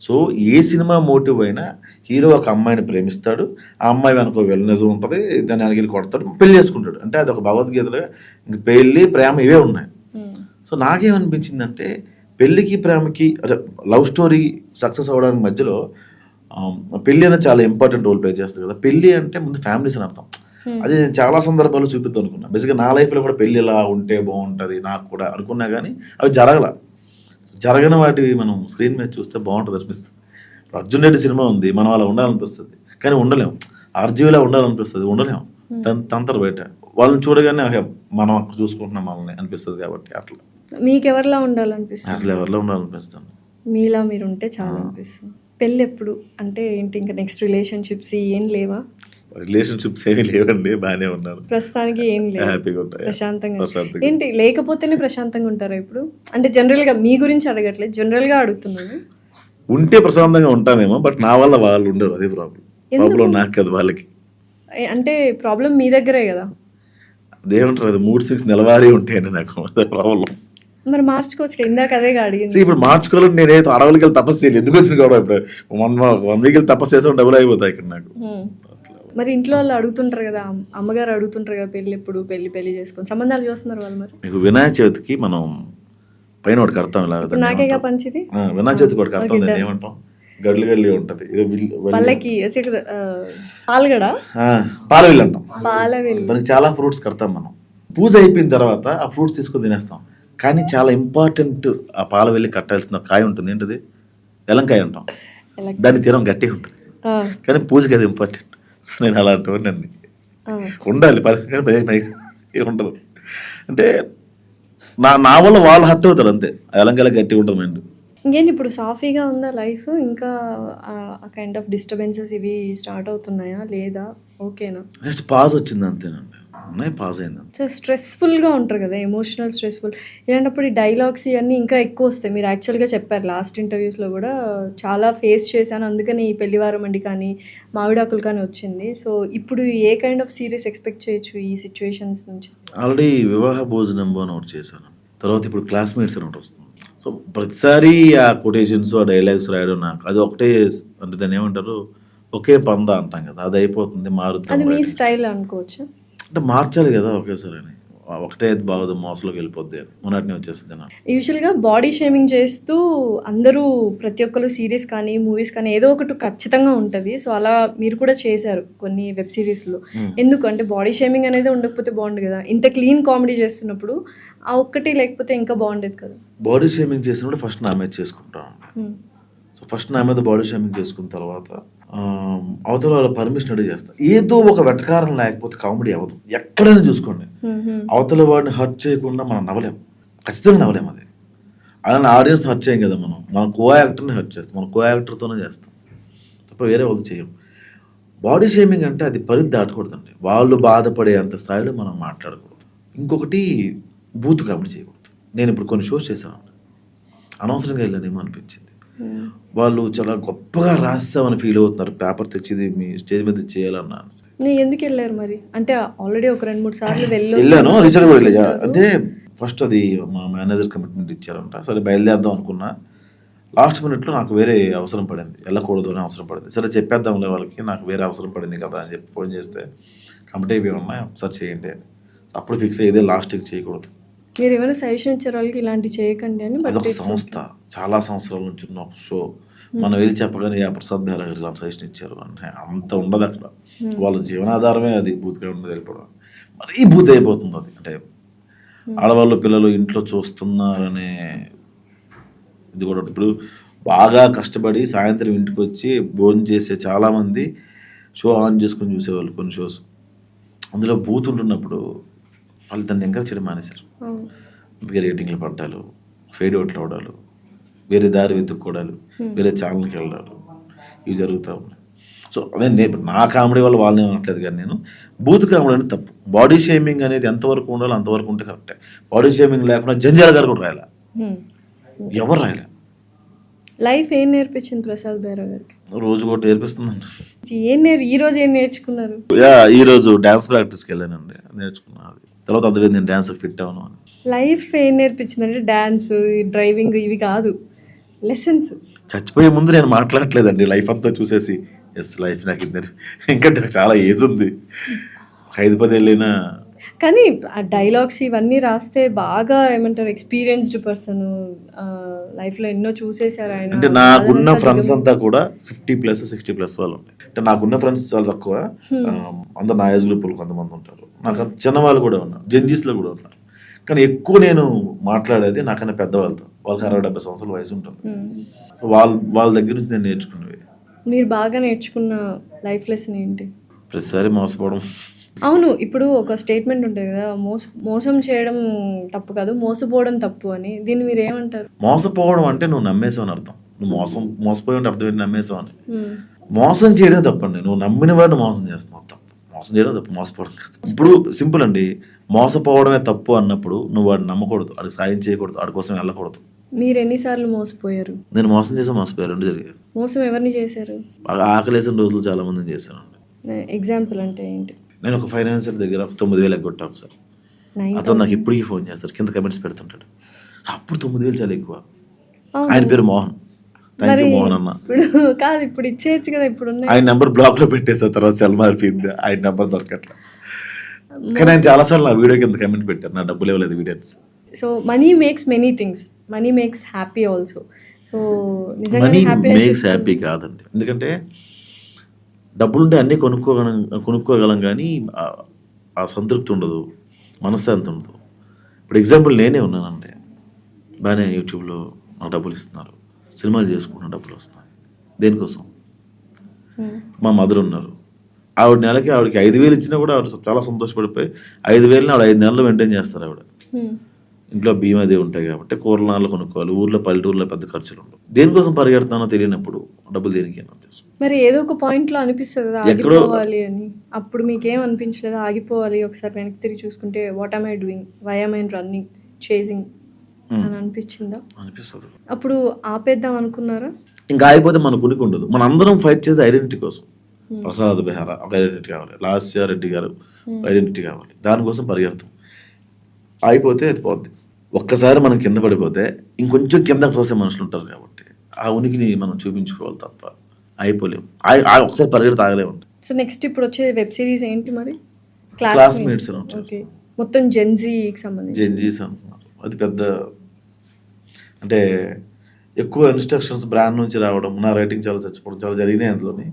సో ఏ సినిమా మోటివ్ అయినా హీరో ఒక అమ్మాయిని ప్రేమిస్తాడు, ఆ అమ్మాయి వెనక వెల్నెస్ ఉంటుంది, దాన్ని వెనకెళ్ళి కొడతాడు, పెళ్లి చేసుకుంటాడు. అంటే అది ఒక భగవద్గీతలో ఇంక పెళ్ళి ప్రేమ ఇవే ఉన్నాయి. సో నాకేమనిపించిందంటే పెళ్ళికి ప్రేమకి లవ్ స్టోరీ సక్సెస్ అవ్వడానికి మధ్యలో పెళ్ళి అనేది చాలా ఇంపార్టెంట్ రోల్ ప్లే చేస్తుంది కదా. పెళ్ళి అంటే ముందు ఫ్యామిలీస్ అని అర్థం. అది నేను చాలా సందర్భాల్లో చూపిద్దాం అనుకున్నా. బేసిక్గా నా లైఫ్లో కూడా పెళ్ళి ఇలా ఉంటే బాగుంటుంది నాకు కూడా అనుకున్నా, కానీ అవి జరగని వాటి మనం స్క్రీన్ మీద చూస్తే బాగుంటుంది అనిపిస్తుంది. అర్జున్ రెడ్డి సినిమా ఉంది, మనం అలా ఉండాలనిపిస్తుంది కానీ ఉండలేం. ఆర్జీవిలా ఉండాలనిపిస్తుంది, ఉండలేం. తంతర బయట వాళ్ళని చూడగానే మనం అక్కడ చూసుకుంటున్నాం మనల్ని అనిపిస్తుంది. కాబట్టి అట్లా మీకు ఎవరిలా ఉండాలనిపిస్తుంది? అసలు ఎవరిలో ఉండాలనిపిస్తుంది, మీలా మీరు ఉంటే చాలా అనిపిస్తుంది. పెళ్ళి ఎప్పుడు అంటే ఏంటి, ఇంకా నెక్స్ట్ రిలేషన్షిప్స్ ఏం లేవా? రిలేషన్షిప్స్ ఏమీ లేవండి, బాగానే ఉన్నాను ప్రస్తుతానికి. ఏం లేదు, హ్యాపీగా ఉంటాయి, ప్రశాంతంగా. ఏంటి లేకపోతేనే ప్రశాంతంగా ఉంటారా ఇప్పుడు? అంటే జనరల్గా మీ గురించి అడగట్లేదు, జనరల్గా అడుగుతున్నాను. ఉంటే ప్రశాంతంగా ఉంటామేమో, బట్ నా వల్ల వాళ్ళు ఉండరు, అదే ప్రాబ్లం నాకు కదా వాళ్ళకి. అంటే ప్రాబ్లం మీ దగ్గరే కదా. అదేమంటారు, అది మూడ్ స్వింగ్స్ నెలవారీ ఉంటాయండి నాకు, అదే ప్రాబ్లం. మరి మార్చుకోవచ్చు, ఇందాక అదే అడిగింది. ఇప్పుడు మార్చుకోవాలని నేనైతే అడవులకి వెళ్ళి తపస్సు చేయాలి, ఎందుకు వచ్చింది కూడా ఇప్పుడు 1 వీక్ వెళ్ళి తపస్సు చేసాం డబుల్ అయిపోతాయి ఇక్కడ నాకు. మరి ఇంట్లో వాళ్ళు అడుగుతుంటారు కదా, అమ్మగారు అడుగుతుంటారు కదా పెళ్ళి ఎప్పుడు, పెళ్లి చేసుకొని సంబంధాలు చూస్తున్నారు వాళ్ళు. మరి మీకు వినాయక చవితికి మనం పైన ఒకటి కడతాం, ఇలా నాకేగా పంచిది, వినాయక చవితికి ఒకటి కడతాం, దాన్ని ఏమంటాం, గడ్లు ఉంటది, వాళ్ళకి పాలగడ, పాలవిల్లు అంటాం. పాలవిల్లు, దానికి చాలా ఫ్రూట్స్ కడతాం మనం. పూజ అయిపోయిన తర్వాత ఆ ఫ్రూట్స్ తీసుకొని తినేస్తాం. కానీ చాలా ఇంపార్టెంట్, ఆ పాలవెల్లి కట్టాల్సిన కాయ ఉంటుంది, ఏంటిది, వెలంకాయ అంటాం. దాన్ని తినం గట్టిగా ఉంటుంది, కానీ పూజకి అది ఇంపార్టెంట్. నేను అలాంటివన్నీ ఉండాలి, పరిస్థితి ఉండదు. అంటే నా వల్ల వాళ్ళు హర్ట్ అవుతారు అంతే, వెలంకాయలు గట్టిగా ఉంటుంది మైండ్. ఇంకేంటి ఇప్పుడు సాఫీగా ఉందా లైఫ్? ఇంకా ఆ కైండ్ ఆఫ్ డిస్టర్బెన్సెస్ ఇవి స్టార్ట్ అవుతున్నాయా లేదా? ఓకేనా? నెక్స్ట్ పాజ్ వచ్చింది అంతేనండి, ఉన్నాయి, పాజ్ అయింది. సో స్ట్రెస్ఫుల్గా ఉంటారు కదా, ఎమోషనల్ స్ట్రెస్ఫుల్. ఇలాంటప్పుడు ఈ డైలాగ్స్ ఇవన్నీ ఇంకా ఎక్కువ వస్తాయి. మీరు యాక్చువల్గా చెప్పారు లాస్ట్ ఇంటర్వ్యూస్లో కూడా, చాలా ఫేస్ చేశాను అందుకని ఈ పెళ్లివారం అండి కానీ మావిడాకులు కానీ వచ్చింది. సో ఇప్పుడు ఏ కైండ్ ఆఫ్ సీరియస్ ఎక్స్పెక్ట్ చేయొచ్చు ఈ సిచ్యువేషన్స్ నుంచి? ఆల్రెడీ వివాహ భోజనం అని ఒకటి చేశాను, తర్వాత ఇప్పుడు క్లాస్మేట్స్ అని ఒకటి వస్తుంది. సో ప్రతిసారి ఆ కొటేషన్స్, ఆ డైలాగ్స్ రాయడం నాకు అది ఒకటే, అంటే దాన్ని ఏమంటారు, ఒకే పంద అంటాం కదా, అది అయిపోతుంది, మారుతుంది. అది మీ స్టైల్ అనుకోవచ్చు. అంటే మార్చాలి కదా ఒకేసారి అని. ఒకటే అది బాగోదు మోసలోకి వెళ్ళిపోద్ది అని మొన్నటినే వచ్చేస్తుంది నాకు. యూజువల్గా బాడీ షేమింగ్ చేస్తూ అందరూ ప్రతి ఒక్కరు సిరీస్ కానీ మూవీస్ కానీ ఏదో ఒకటి ఖచ్చితంగా ఉంటుంది. సో అలా మీరు కూడా చేశారు కొన్ని వెబ్ సిరీస్లో. ఎందుకు అంటే బాడీ షేమింగ్ అనేది ఉండకపోతే బాగుండు కదా, ఇంత క్లీన్ కామెడీ చేస్తున్నప్పుడు ఆ ఒక్కటి లేకపోతే ఇంకా బాగుండేది కదా. బాడీ షేమింగ్ చేసినప్పుడు ఫస్ట్ నా మీద చేసుకుంటాను. సో ఫస్ట్ నా మీద బాడీ షేమింగ్ చేసుకున్న తర్వాత అవతల వాళ్ళ పర్మిషన్ అడిగి చేస్తా. ఏదో ఒక వెటకారం లేకపోతే కామెడీ అవ్వదు. ఎక్కడైనా చూసుకోండి, అవతల వాడిని హర్ట్ చేయకుండా మనం నవ్వలేం, ఖచ్చితంగా నవ్వలేం. అది అలానే ఆడియన్స్ హర్ట్ చేయం కదా, మన కో యాక్టర్ని హర్ట్ చేస్తాం, మన కో యాక్టర్తోనే చేస్తాం తప్ప వేరే వాళ్ళు చేయం. బాడీ షేమింగ్ అంటే అది పరిధి దాటకూడదండి. వాళ్ళు బాధపడే అంత స్థాయిలో మనం మాట్లాడకూడదు. ఇంకొకటి బూత్ కామెడీ చేయకూడదు. నేను ఇప్పుడు కొన్ని షోస్ చేశాను, అనవసరంగా వెళ్ళానేమో అనిపించింది. వాళ్ళు చాలా గొప్పగా రాస్తామని ఫీల్ అవుతున్నారు, పేపర్ తెచ్చిది మీ స్టేజ్ మీద చేయాలన్నాను. ఎందుకు వెళ్ళారు మరి? అంటే ఆల్రెడీ ఒక 2-3 సార్లు వెళ్ళాను, రీసెంట్ కూడా వెళ్ళా. అంటే ఫస్ట్ అది మా మేనేజర్ కమిట్మెంట్ ఇచ్చారంట, సరే బయలుదేరదాం అనుకున్నా. లాస్ట్ మినిట్లో నాకు వేరే అవసరం పడింది, వెళ్ళకూడదు అని అవసరం పడింది. సరే చెప్పేద్దాంలే వాళ్ళకి, నాకు వేరే అవసరం పడింది కదా అని చెప్పి ఫోన్ చేస్తే కమిటీ ఉన్నాయి ఒకసారి చేయండి అని. అప్పుడు ఫిక్స్ అయ్యేదే లాస్ట్కి చేయకూడదు. మీరు ఏమైనా సజెషన్ ఇచ్చారు వాళ్ళకి ఇలాంటి చేయకండి అని? అదొక సంస్థ, చాలా సంవత్సరాల నుంచి ఉన్న ఒక షో. మనం వెళ్ళి చెప్పగానే ప్రసాద్ బెహ్రా గారు ఇలా సజెషన్ ఇచ్చారు అంటే అంత ఉండదు అక్కడ. వాళ్ళ జీవనాధారమే అది బూత్గా ఉండదు, వెళ్ళిపోవడం. మరీ బూత్ అయిపోతుంది అది. అంటే ఆడవాళ్ళు పిల్లలు ఇంట్లో చూస్తున్నారనే ఇది కూడా. ఇప్పుడు బాగా కష్టపడి సాయంత్రం ఇంటికి వచ్చి భోజనం చేసే చాలామంది షో ఆన్ చేసుకొని చూసేవాళ్ళు కొన్ని షోస్. అందులో బూత్ ఉంటున్నప్పుడు వాళ్ళు దాన్ని ఎంకరేజ్ చేయడం మానేశారు. అందుకే రేటింగ్లు పడ్డాలు, ఫేడ్ అవుట్లు అవడాలు, వేరే దారి వెతుక్కోవడాలు, వేరే ఛానల్కి వెళ్ళడాలు, ఇవి జరుగుతూ ఉన్నాయి. సో అదే నేను నా కామెడీ వల్ల వాళ్ళని అనట్లేదు, కానీ నేను బూత్ కామెడీ అనేది తప్పు. బాడీ షేమింగ్ అనేది ఎంతవరకు ఉండాలో అంతవరకు ఉంటే కరెక్టే. బాడీ షేమింగ్ లేకుండా జంజాల గారు కూడా రాయాల, ఎవరు రాయలే. లైఫ్ ఏం నేర్పించింది ప్రసాద్ బెహ్రా గారికి? రోజు కూడా నేర్పిస్తుందండి. ఈ రోజు ఏం నేర్చుకున్నారు? ఈ రోజు డాన్స్ ప్రాక్టీస్కి వెళ్ళానండి, నేర్చుకున్నాను. తర్వాత అదే నేను డాన్స్ ఫిట్ అవును అని. లైఫ్ ఏం నేర్పించింది అంటే డాన్స్, డ్రైవింగ్ ఇవి కాదు, లెసన్స్. చచ్చిపోయే ముందు నేను మాట్లాడట్లేదండి, లైఫ్ అంతా చూసేసి ఎస్ లైఫ్ నాకు ఇంకా చాలా ఏజ్ ఉంది, 5-10 ఏళ్ళైనా. కానీ ఆ డైలాగ్స్ ఇవన్నీ రాస్తే బాగా ఏమంటారు, ఎక్స్పీరియన్స్డ్ పర్సన్, లైఫ్లో ఎన్నో చూసేశారు ఆయన. అంటే నాకున్న ఫ్రెండ్స్ అంతా కూడా 50+ 60+ వాళ్ళు ఉన్నాయి. అంటే నాకున్న ఫ్రెండ్స్ చాలా తక్కువ, అందరు నా ఏజ్ గ్రూపులు కొంతమంది ఉంటారు. నాకు చిన్నవాళ్ళు కూడా ఉన్నారు, జెన్జీస్లో కూడా ఉన్నారు. కానీ ఎక్కువ నేను మాట్లాడేది నాకన్నా పెద్దవాళ్ళతో, వాళ్ళకి 60-70 సంవత్సరాల వయసు ఉంటుంది. సో వాళ్ళ దగ్గర నుంచి నేను నేర్చుకున్నవి. మీరు బాగా నేర్చుకున్న లైఫ్ లెసన్ ఏంటి? ప్రతిసారి మోసపోవడం. అవును, ఇప్పుడు ఒక స్టేట్మెంట్ ఉంటుంది కదా, మోసం చేయడం తప్పు కాదు, మోసపోవడం తప్పు అని. దీన్ని మీరు ఏమంటారు? మోసపోవడం అంటే నువ్వు నమ్మేసావు అని అర్థం. నువ్వు మోసపోయి అంటే అర్థం ఏంటి? నమ్మేసావు అని. మోసం చేయడం తప్పండి, నువ్వు నమ్మిన వాడిని మోసం చేస్తున్నావు తప్పు. మోసం చేయడం తప్పు, మోసపోవడం కాదు. ఇప్పుడు సింపుల్ అండి, మోసపోవడమే తప్పు అన్నప్పుడు నువ్వు వాడిని నమ్మకూడదు, వాడికి సాయం చేయకూడదు, వాడి కోసం వెళ్ళకూడదు. మీరు ఎన్నిసార్లు మోసపోయారు? నేను మోసం చేసి మోసపోయారు, రెండు జరిగారు. మోసం ఎవరిని చేశారు? బాగా ఆకలేసిన రోజులు చాలా మందిని చేశానండి. ఎగ్జాంపుల్ అంటే ఏంటి? నేను ఒక ఫైనాన్షియల్ దగ్గర ఒక 9,000 ఎగ్గొట్టా ఒకసారి. అతను నాకు ఇప్పటికీ ఫోన్ చేస్తారు, కింద కమెంట్స్ పెడుతుంటాడు. అప్పుడు 9,000 చాలా ఎక్కువ. ఆయన పేరు మోహన్. థ్యాంక్ యూ మోహన్ అన్న. ఇప్పుడు కాదు, ఇప్పుడు ఇచ్చేయచ్చు కదా. ఇప్పుడు ఆయన నెంబర్ బ్లాక్ లో పెట్టేసారు, తర్వాత సెల్ మారిపోయింది, ఆయన నెంబర్ దొరకట్లా. కానీ ఆయన చాలాసార్లు నా వీడియో కింద కమెంట్ పెట్టారు, నా డబ్బులు ఇవ్వలేదు videos. So money makes many things, money makes happy also. So money makes happy కాదండి, ఎందుకంటే డబ్బులుంటే అన్నీ కొనుక్కోగలం కానీ ఆ సంతృప్తి ఉండదు, మనశ్శాంతి ఉండదు. ఇప్పుడు ఎగ్జాంపుల్ నేనే ఉన్నానండి, బాగానే యూట్యూబ్లో నాకు డబ్బులు ఇస్తున్నారు, సినిమాలు చేసుకుంటున్న డబ్బులు వస్తున్నాయి. దేనికోసం? మా మదర్ ఉన్నారు, ఆవిడ నెలకి ఆవిడకి 5,000 ఇచ్చినా కూడా ఆవిడ చాలా సంతోషపడిపోయి 5,000 ఆవిడ 5 నెలలు మెయింటైన్ చేస్తారు. ఆవిడ ఇంట్లో బియ్యం అదే ఉంటాయి కాబట్టి కూరలు కొనుక్కోవాలి, ఊర్లో పల్లెటూరులో పెద్ద ఖర్చులు ఉండవు. దేనికోసం పరిగెడతానో తెలియనప్పుడు డబ్బులు దేనికి అని ఉద్దేశం. మరి ఏదో ఒక పాయింట్లో అనిపిస్తుంది కదా ఆగిపోవాలి అని. అప్పుడు మీకేం అనిపించలేదు ఆగిపోవాలి, ఒకసారి వెనక్కి తిరిగి చూసుకుంటే what am I doing, why am I running, chasing అని అనిపించిందా? అనిపిస్తుంది. అప్పుడు ఆపేద్దాం అనుకున్నారా? ఇంకా ఆగిపోతే మన కునికి ఉండదు. మన అందరం ఫైట్ చేసే ఐడెంటిటీ కోసం. ప్రసాద్ బెహ్రా ఒక ఐడెంటిటీ కావాలి, లాస్య రెడ్డి గారు ఐడెంటిటీ కావాలి, దానికోసం పరిగెడతాం. ఆగిపోతే అది పోద్ది. ఒక్కసారి మనం కింద పడిపోతే ఇంకొంచెం కింద తోసే మనుషులు ఉంటారు కాబట్టి ఆ ఉనికిని మనం చూపించుకోవాలి తప్ప అయిపోలేము. ఒకసారి పరిగెడితే ఆగలేము. సో నెక్స్ట్ ఇప్పుడు వచ్చే వెబ్ సిరీస్ ఏంటి మరి? క్లాస్మేట్స్. ఓకే, మొత్తం జెన్జీకి సంబంధించి. జెన్జీస్ అంటున్నారు. అది పెద్ద అంటే ఎక్కువ ఇన్స్ట్రక్షన్స్ బ్రాండ్ నుంచి రావడం, నా రైటింగ్ చాలా చచ్చిపోవడం చాలా జరిగినాయి అందులోని.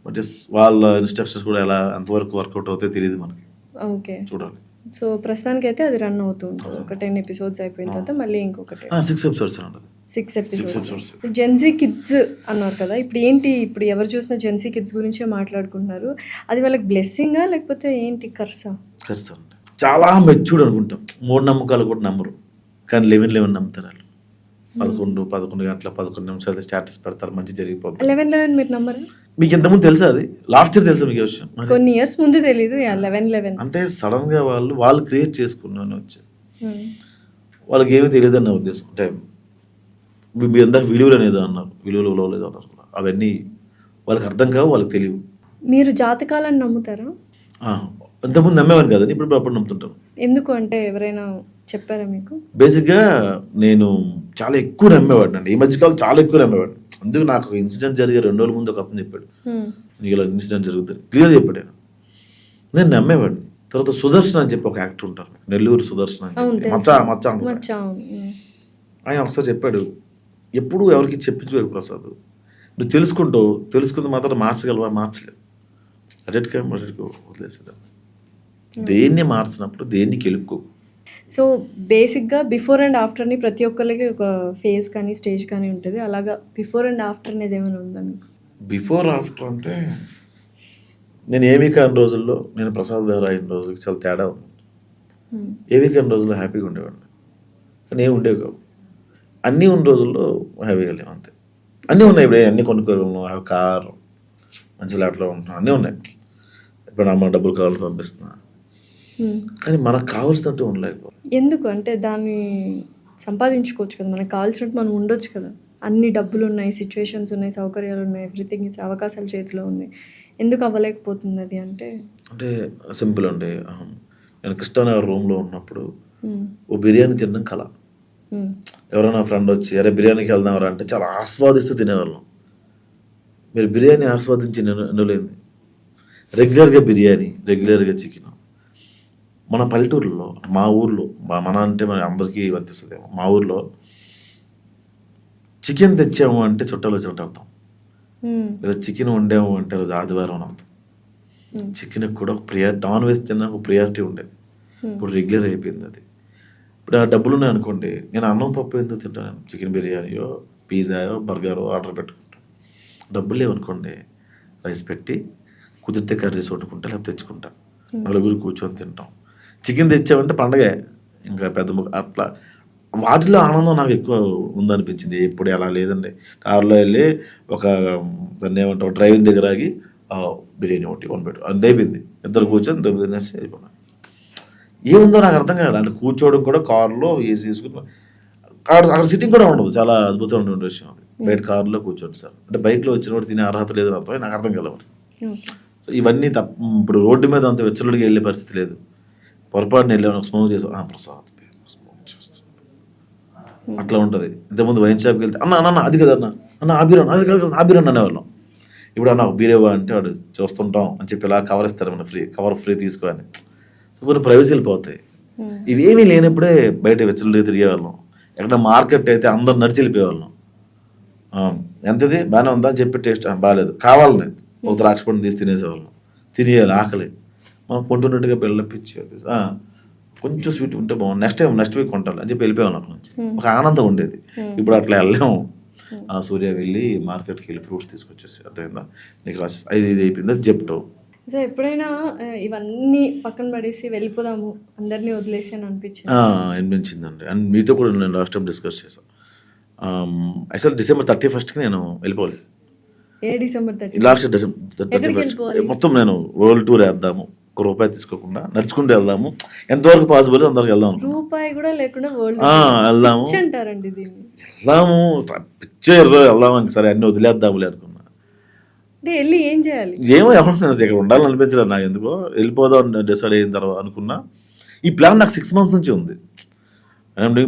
బట్ వాళ్ళ ఇన్స్ట్రక్షన్స్ కూడా ఎలా ఎంతవరకు వర్కౌట్ అవుతాయో తెలియదు మనకి, ఓకే చూడాలి. సో ప్రస్తుతానికైతే అది రన్ అవుతూ ఉంటుంది. ఒక 10 ఎపిసోడ్స్ అయిపోయిన తర్వాత మళ్ళీ ఇంకొకటి 6 episodes అండి. 6 ఎపిసోడ్స్. జెన్జీ కిడ్స్ అన్నారు కదా, ఇప్పుడు ఏంటి, ఇప్పుడు ఎవరు చూసినా జెన్జీ కిడ్స్ గురించే మాట్లాడుకుంటున్నారు. అది వాళ్ళకి బ్లెస్సింగా లేకపోతే ఏంటి, కర్సా? ఖర్చు అండి. చాలా మెచ్యూర్డ్ అనుకుంటాం, మూఢనమ్మకాలు కూడా నమ్మరు, కానీ 11 నమ్ముతారు వాళ్ళు. 11 గంటల 11 నిమిషాలు స్టాటస్ పెడతారు, మంచి జరిగిపోతుంది. 11 మీరు నమ్మరా? మీకు ఇంతకుముందు తెలుసా? అది లాస్ట్ ఇయర్ తెలుసా మీకు ఈ విషయం? కొన్ని ఇయర్స్ ముందు తెలీదు. 11 అంటే సడన్ గా వాళ్ళు క్రియేట్ చేసుకున్నాను వచ్చి వాళ్ళకి ఏమీ తెలియదు అన్న ఉద్దేశం. అంటే మీరు ఇందాక విలువలు అనేది అన్నారు, విలువలు లేదు అన్నారు, అవన్నీ వాళ్ళకి అర్థం కావు, వాళ్ళకి తెలియవు. మీరు జాతకాలను నమ్ముతారా? ఇంతకుముందు నమ్మేవాడిని కదండి, ఇప్పుడు అప్పుడు నమ్ముతుంటాను. ఎందుకు అంటే ఎవరైనా చెప్పారా మీకు? బేసిక్గా నేను చాలా ఎక్కువ నమ్మేవాడిని అండి, ఈ మధ్యకాలం చాలా ఎక్కువ నమ్మేవాడిని. అందుకు నాకు ఇన్సిడెంట్ జరిగే 2 రోజుల ముందు ఒక అతను చెప్పాడు, నీకు ఇలా ఇన్సిడెంట్ జరుగుతుంది క్లియర్ చెప్పాడు. నేను నమ్మేవాడిని. తర్వాత సుదర్శన్ అని చెప్పి ఒక యాక్టర్ ఉంటారు, నెల్లూరు సుదర్శన్ అని చెప్పి, మచ్చ ఆయన ఒకసారి చెప్పాడు, ఎప్పుడు ఎవరికి చెప్పించుకోకు ప్రసాద్, నువ్వు తెలుసుకుంది మాత్రం మార్చగలవా? మార్చలేవు, అటెట్కో వదిలేసేదాన్ని. దేన్ని మార్చినప్పుడు దేన్ని కెలుక్కోకు. సో బేసిక్గా బిఫోర్ అండ్ ఆఫ్టర్ని ప్రతి ఒక్కరికి ఒక ఫేజ్ కానీ స్టేజ్ కానీ ఉంటుంది. అలాగా బిఫోర్ అండ్ ఆఫ్టర్ అనేది ఏమైనా ఉందా మీకు? బిఫోర్ ఆఫ్టర్ అంటే నేను ఏమీ కాని రోజుల్లో, నేను ప్రసాద్ బెహ్రా అయిన రోజులకి చాలా తేడా ఉంది. ఏమీ కాని రోజుల్లో హ్యాపీగా ఉండేవాడిని, కానీ ఏమి ఉండేవి కావు. అన్నీ ఉన్న రోజుల్లో హ్యాపీగా లేవు, అంతే. అన్నీ ఉన్నాయి, ఇప్పుడు అన్నీ కొనుక్కోగలను, కారు, మంచి లాట్లో ఉంటున్నాను, అన్నీ ఉన్నాయి. ఇప్పుడు అమ్మ డబ్బులు కావాలని పంపిస్తున్నా, కానీ మనకు కావాల్సినట్టు ఉండలేకపో. ఎందుకు అంటే దాన్ని సంపాదించుకోవచ్చు కదా, మనకు కావాల్సినట్టు మనం ఉండొచ్చు కదా. అన్ని డబ్బులు ఉన్నాయి, సిచ్యువేషన్స్ ఉన్నాయి, సౌకర్యాలు ఉన్నాయి, ఎవ్రీథింగ్ అవకాశాలు చేతిలో ఉన్నాయి, ఎందుకు అవ్వలేకపోతుంది అది? అంటే సింపుల్ అండి. నేను కృష్ణానగర్ రూమ్లో ఉన్నప్పుడు ఓ బిర్యానీ తినడం కళ. ఎవరైనా ఫ్రెండ్ వచ్చి అరే బిర్యానీకి వెళ్దాంరా అంటే చాలా ఆస్వాదిస్తూ తినేవాళ్ళం. మీరు బిర్యానీ ఆస్వాదించి నిండులేంది, రెగ్యులర్గా బిర్యానీ, రెగ్యులర్గా చికెన్. మన పల్లెటూరులో, మా ఊర్లో, మన అంటే మన అందరికీ వర్తిస్తుందేమో, మా ఊర్లో చికెన్ తెచ్చాము అంటే చుట్టాలు వచ్చినట్టు అర్థం, లేదా చికెన్ వండాము అంటే రోజు ఆదివారం అని అర్థం. చికెన్కి కూడా ఒక నాన్ వెజ్ తిన్న ఒక ప్రియారిటీ ఉండేది, ఇప్పుడు రెగ్యులర్ అయిపోయింది అది. ఇప్పుడు ఆ డబ్బులు ఉన్నాయి అనుకోండి, నేను అన్నం పప్పు ఎందుకు తింటాను, చికెన్ బిర్యానీయో పిజ్జాయో బర్గరో ఆర్డర్ పెట్టుకుంటాను. డబ్బులు లేవనుకోండి, రైస్ పెట్టి కుదిరితే కర్రీస్ వండుకుంటా, లేకపోతే తెచ్చుకుంటా, నలుగురు కూర్చొని తింటాం. చికెన్ తెచ్చామంటే పండగే, ఇంకా పెద్ద అట్లా. వాటిలో ఆనందం నాకు ఎక్కువ ఉందనిపించింది. ఎప్పుడు అలా లేదండి, కారులో వెళ్ళి ఒక దాన్ని ఏమంటావు డ్రైవింగ్ దగ్గర ఆగి బిర్యానీ ఒకటి కొనిపెట్టు అది అయిపోయింది, ఇద్దరు కూర్చొని తినేసి అయిపోయినా. ఏముందో నాకు అర్థం కాదు. అంటే కూర్చోవడం కూడా కారులో ఏసీ వేసుకుని, అక్కడ సిట్టింగ్ కూడా ఉండదు, చాలా అద్భుతమైన విషయం అది. బయట కారులో కూర్చోండి సార్ అంటే, బైక్లో వచ్చిన వాడు తినే అర్హత లేదని అర్థం, నాకు అర్థం కలవు. సో ఇవన్నీ ఇప్పుడు రోడ్డు మీద అంత వెచ్చలుడికి వెళ్ళే పరిస్థితి లేదు. పొరపాటున వెళ్ళాను, స్మోక్ చేసాను, ప్రసాద్ స్మోక్ చేస్తున్నాడు, అట్లా ఉంటుంది. ఇంతకుముందు వైన్ షాప్కి వెళ్తే అన్న అది కదా అన్న ఆబీరన్, అది కదా ఆబీరన్ అనేవాళ్ళం. ఇప్పుడు అన్న ఒక బీరేవా అంటే వాడు చూస్తుంటాం అని చెప్పి ఇలా కవర్ ఇస్తారు, మన కవర్ ఫ్రీ తీసుకోని. సో కొన్ని ప్రైవసీ వెళ్ళిపోతాయి. ఇవేమీ లేనప్పుడే బయట వెచ్చలుడికి తిరిగేవాళ్ళం. ఎక్కడ మార్కెట్ అయితే అందరు నడిచి వెళ్ళిపోయేవాళ్ళం. ఎంతది బాగానే ఉందా అని చెప్పి టేస్ట్ బాగాలేదు కావాలని ఒక ద్రాక్ష పండు తీసి తినేసేవాళ్ళం. తినేయాలి, ఆకలి, మనం కొంటున్నట్టుగా పిల్లపిచ్చేది, కొంచెం స్వీట్ ఉంటే బాగుంది, నెక్స్ట్ వీక్ కొంటాలి అని చెప్పి వెళ్ళిపోయాం అక్కడ నుంచి. ఒక ఆనందం ఉండేది. ఇప్పుడు అట్లా వెళ్ళాము. సూర్య వెళ్ళి మార్కెట్కి వెళ్ళి ఫ్రూట్స్ తీసుకొచ్చేసి, అర్థమైందా నీకు రాసి ఇది అయిపోయింది అది చెప్తావు. సో ఎప్పుడైనా ఇవన్నీ పక్కన పడేసి వెళ్ళిపోదాము, అందరినీ వదిలేసి అని అనిపించిందండి. అండ్ మీతో కూడా నేను లాస్ట్ టైం డిస్కస్ చేశాను. యాక్చువల్ December 31st నేను వెళ్ళిపోవాలి. December 31 లాస్ట్ December 31 మొత్తం నేను వరల్డ్ టూర్ వేద్దాము, ₹1 తీసుకోకుండా నడుచుకుంటూ వెళ్దాము, ఎంతవరకు పాసిబుల్ అంతవరకు వెళ్దాము. రూపాయి కూడా లేకుండా వెళ్దాము అంటారండి దీన్ని. వెళ్దాము పిక్చర్ వెళ్దాము, సరే అన్ని వదిలేద్దాములే అనుకున్నా. అంటే వెళ్ళి ఏం చేయాలి, ఏమో ఎవరు ఇక్కడ ఉండాలని అనిపించలేదు నాకు, ఎందుకో వెళ్ళిపోదాం డిసైడ్ అయిన తర్వాత అనుకున్నా. ఈ ప్లాన్ నాకు 6 months నుంచి ఉంది.